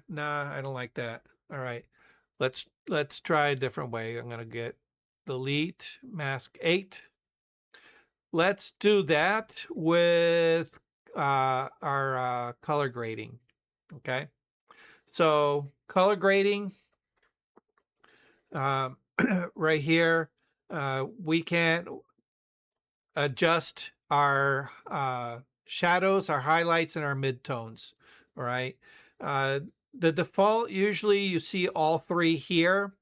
Nah, I don't like that. All right, let's try a different way. I'm gonna get delete mask 8. Let's do that with our color grading. Okay, so color grading right here, we can adjust our shadows, our highlights, and our midtones. All right. Uh, the default, usually you see all three here.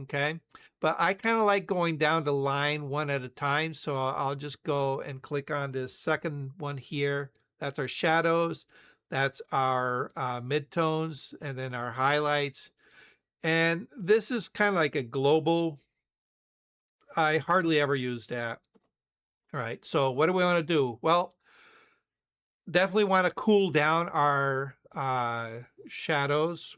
Okay. But I kind of like going down the line one at a time. So I'll just go and click on this second one here. That's our shadows. That's our midtones and then our highlights. And this is kind of like a global. I hardly ever use that. All right. So what do we want to do? Well, definitely want to cool down our shadows.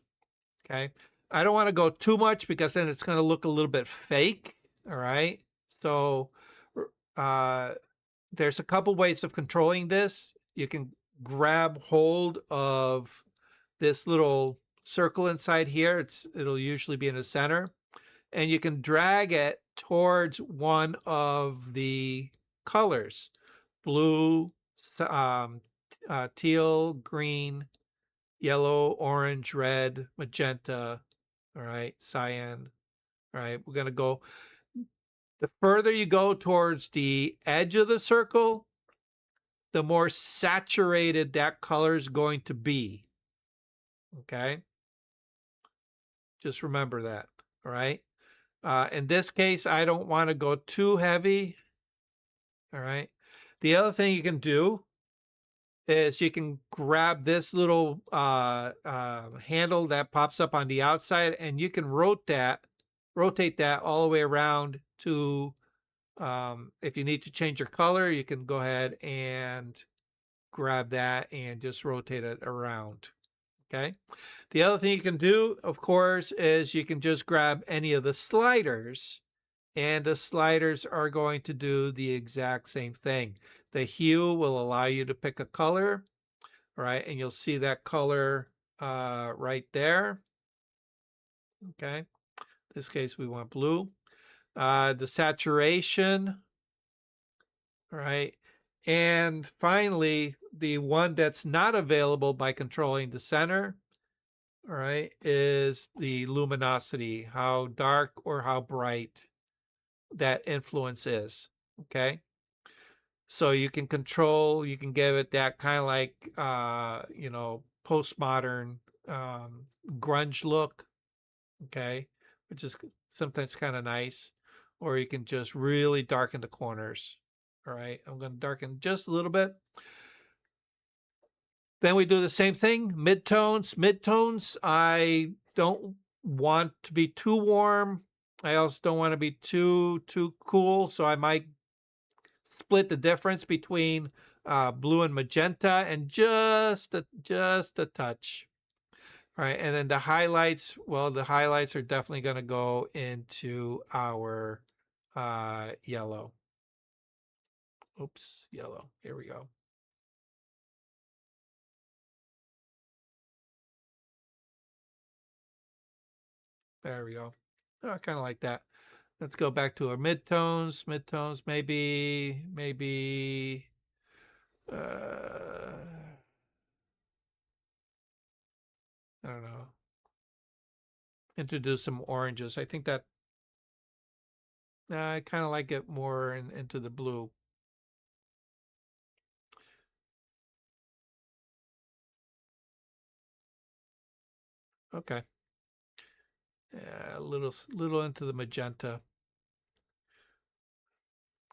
Okay. I don't want to go too much because then it's going to look a little bit fake. All right. So uh, there's a couple ways of controlling this. You can grab hold of this little circle inside here. It'll usually be in the center. And you can drag it towards one of the colors, blue, teal, green, yellow, orange, red, magenta, all right, cyan. All right, we're going to go. The further you go towards the edge of the circle, the more saturated that color is going to be. Okay, just remember that. All right. In this case, I don't want to go too heavy. All right. The other thing you can do is you can grab this little handle that pops up on the outside, and you can rotate that all the way around to, if you need to change your color, you can go ahead and grab that and just rotate it around. Okay. The other thing you can do, of course, is you can just grab any of the sliders, and the sliders are going to do the exact same thing. The hue will allow you to pick a color, right? And you'll see that color right there. Okay. In this case, we want blue. The saturation, all right. And finally, the one that's not available by controlling the center, all right, is the luminosity, how dark or how bright that influence is. Okay. So you can control, you can give it that kind of like, postmodern grunge look. Okay. Which is sometimes kind of nice. Or you can just really darken the corners. All right. I'm going to darken just a little bit. Then we do the same thing, midtones. Midtones, I don't want to be too warm. I also don't want to be too cool. So I might split the difference between blue and magenta and just a touch. All right, and then the highlights, well, the highlights are definitely going to go into our yellow. Oops, yellow. Here we go. There we go. Oh, I kind of like that. Let's go back to our midtones. Midtones, maybe, I don't know. Introduce some oranges. I think that I kind of like it more into the blue. Okay. Yeah, a little into the magenta.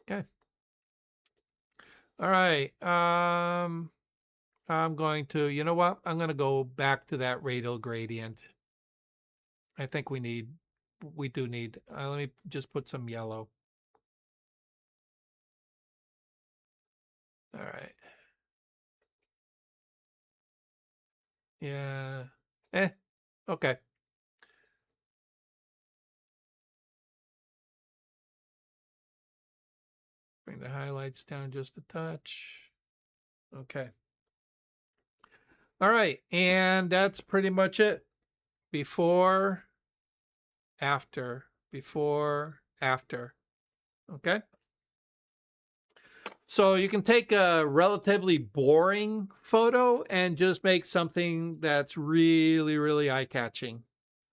Okay. All right. I'm going to, you know what? I'm going to go back to that radial gradient. I think we do need, let me just put some yellow. All right. Yeah. Okay. Bring the highlights down just a touch. Okay. All right. And that's pretty much it. Before, after, before, after. Okay. So you can take a relatively boring photo and just make something that's really, really eye-catching.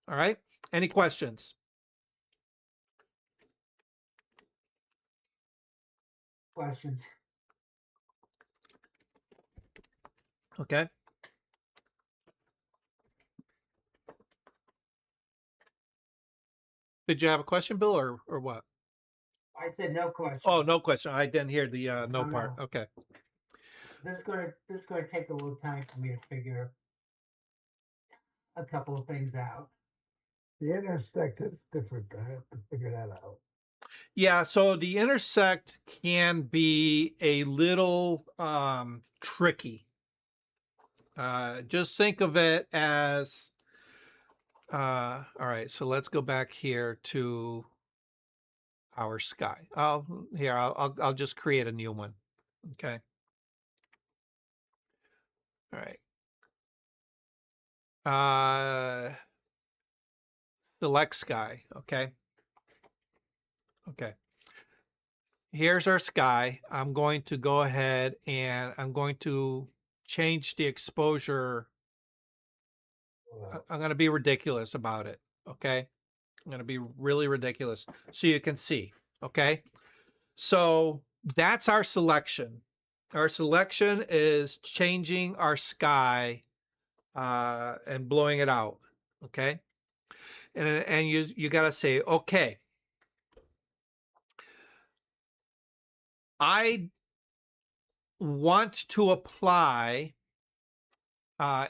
All right. Any questions? Questions? Okay. Did you have a question, Bill, or what? I said no question. Oh, no question. I didn't hear the no No, part. no. Okay. This is gonna take a little time for me to figure a couple of things out. The intersect is different. I have to figure that out. Yeah, so the intersect can be a little tricky. Just think of it as all right, so let's go back here to our sky. I'll just create a new one. Okay. All right. Select sky. Okay. Okay. Here's our sky. I'm going to go ahead and I'm going to change the exposure. I'm going to be ridiculous about it. Okay. I'm going to be really ridiculous so you can see. Okay. So that's our selection. Our selection is changing our sky and blowing it out. Okay. And you got to say, okay, I want to apply,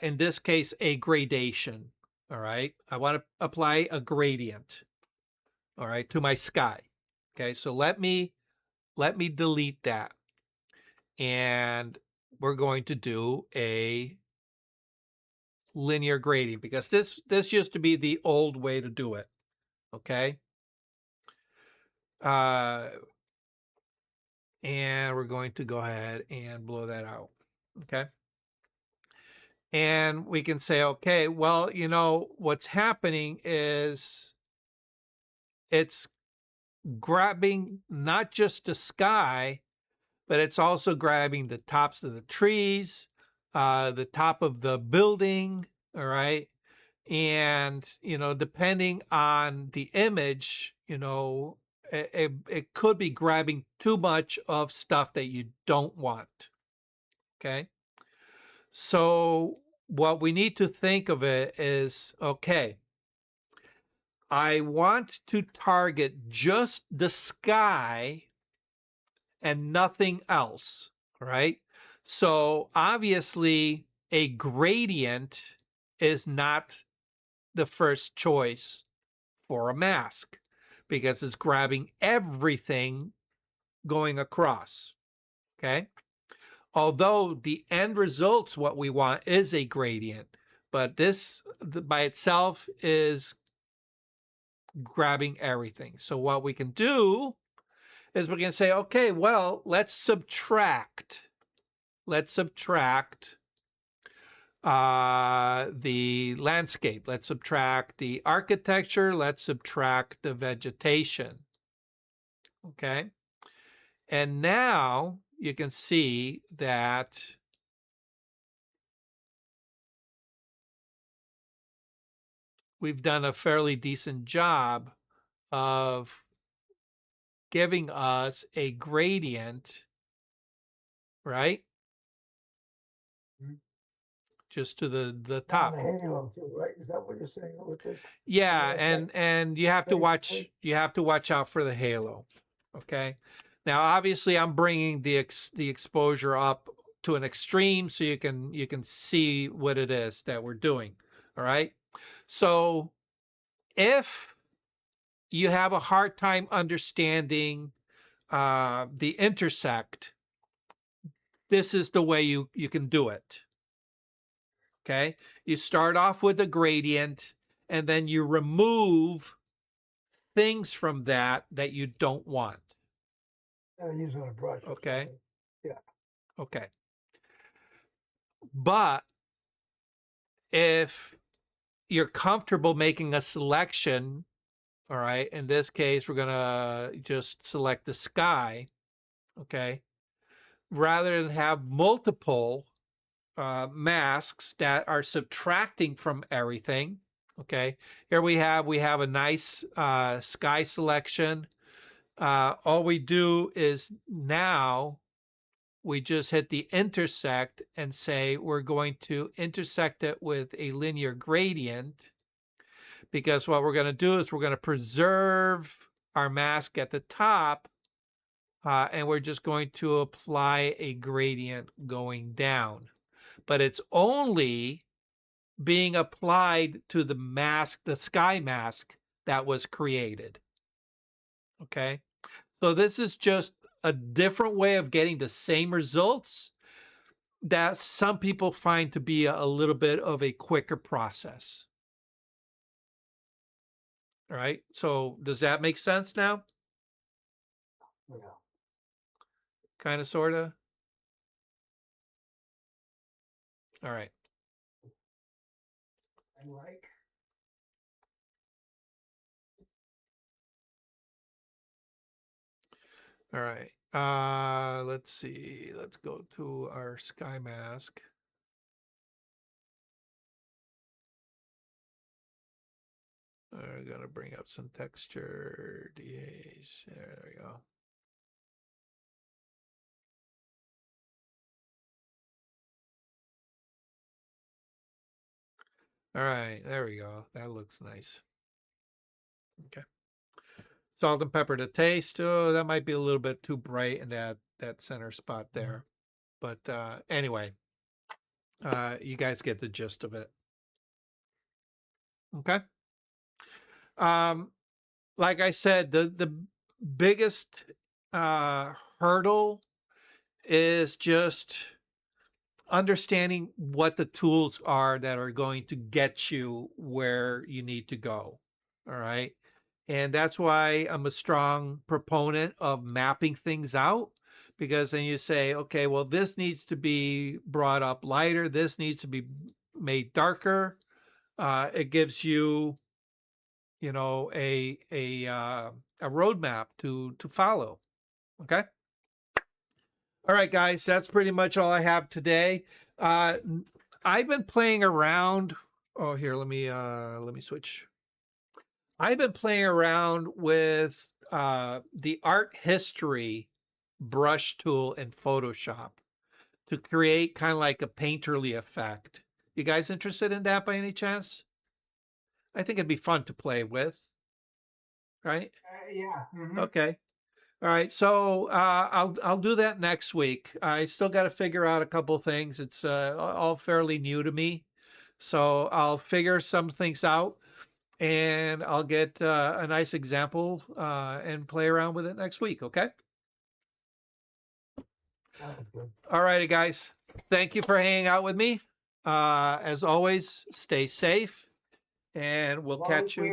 in this case, a gradation. All right. I want to apply a gradient. All right. To my sky. Okay. So let me delete that. And we're going to do a linear gradient because this used to be the old way to do it. Okay. And we're going to go ahead and blow that out. Okay. And we can say, okay, well, you know, what's happening is it's grabbing not just the sky, but it's also grabbing the tops of the trees, the top of the building, all right? And, you know, depending on the image, you know, it could be grabbing too much of stuff that you don't want, okay? So what we need to think of it is, okay, I want to target just the sky and nothing else, right? So obviously, a gradient is not the first choice for a mask because it's grabbing everything going across, okay? Although the end results, what we want is a gradient, but this by itself is grabbing everything. So what we can do is we can say, okay, well, let's subtract the landscape. Let's subtract the architecture. Let's subtract the vegetation. Okay. And now you can see that we've done a fairly decent job of giving us a gradient, right? Mhm. Just to the On top. the halo too, right? Is that what you're saying with this? Yeah, Yeah, and you have to watch basically. out for the halo. Okay. Now, obviously, I'm bringing the exposure up to an extreme so you can see what it is that we're doing. All right. So if you have a hard time understanding the intersect, this is the way you can do it. Okay. You start off with a gradient and then you remove things from that you don't want. Use on a brush. Okay. Yeah. Okay. But if you're comfortable making a selection, all right, in this case, we're going to just select the sky, okay, rather than have multiple masks that are subtracting from everything. Okay. Here we have a nice sky selection. All we do is now we just hit the intersect and say we're going to intersect it with a linear gradient, because what we're going to do is we're going to preserve our mask at the top, and we're just going to apply a gradient going down. But it's only being applied to the mask, the sky mask that was created. Okay. So this is just a different way of getting the same results that some people find to be a little bit of a quicker process. All right. So does that make sense now? Yeah. Kind of, sort of. All right. I like. All right. Let's see. Let's go to our sky mask. I'm going to bring up some texture DAs. There we go. All right. There we go. That looks nice. Okay. Salt and pepper to taste. Oh, that might be a little bit too bright in that center spot there. But anyway, you guys get the gist of it. Okay. Like I said, the biggest hurdle is just understanding what the tools are that are going to get you where you need to go. All right. And that's why I'm a strong proponent of mapping things out, because then you say, okay, well, this needs to be brought up lighter. This needs to be made darker. It gives you, you know, a roadmap to follow. Okay. All right, guys, that's pretty much all I have today. I've been playing around. Oh, here, let me switch. I've been playing around with the art history brush tool in Photoshop to create kind of like a painterly effect. You guys interested in that by any chance? I think it'd be fun to play with, right? Yeah. Okay. All right. So I'll do that next week. I still got to figure out a couple things. It's all fairly new to me, so I'll figure some things out, and I'll get a nice example and play around with it next week. Okay. Sounds good. All righty, guys. Thank you for hanging out with me. As always, stay safe, and we'll catch you.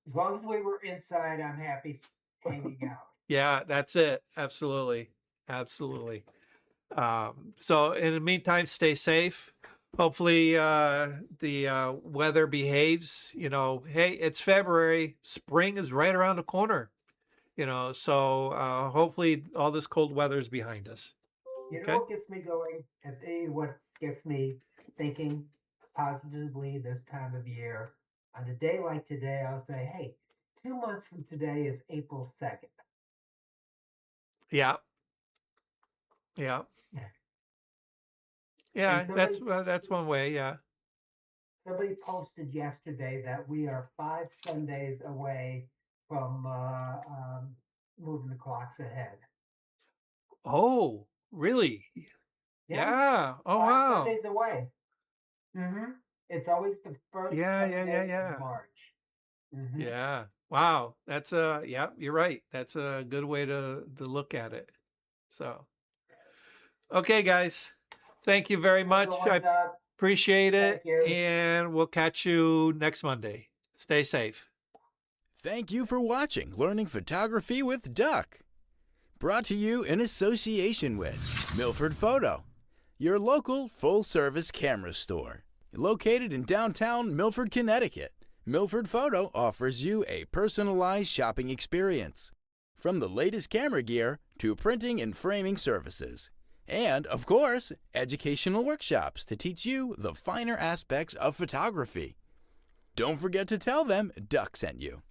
As long as we were inside, I'm happy hanging out. Yeah, that's it. Absolutely. Absolutely. So in the meantime, stay safe. Hopefully the weather behaves. You know, hey, it's February. Spring is right around the corner. You know, so hopefully all this cold weather is behind us. You know Okay. what gets me going? What gets me thinking positively this time of year? On a day like today, I'll say, hey, 2 months from today is April 2nd. Yeah. Yeah. Yeah, And somebody, that's one way. Yeah. somebody posted yesterday that we are 5 Sundays away from moving the clocks ahead. Oh, really? Yeah, Yeah. Oh, 5 wow. Sundays away. It's always the first Yeah, yeah, yeah, Sunday yeah. of March. Yeah. Wow. That's yeah, you're right. That's a good way to look at it. So, okay, guys. Thank you very much. I Everyone, appreciate it. thank you. And we'll catch you next Monday. Stay safe. Thank you for watching Learning Photography with Duck. Brought to you in association with Milford Photo, your local full-service camera store. Located in downtown Milford, Connecticut, Milford Photo offers you a personalized shopping experience. From the latest camera gear to printing and framing services. And, of course, educational workshops to teach you the finer aspects of photography. Don't forget to tell them Duck sent you.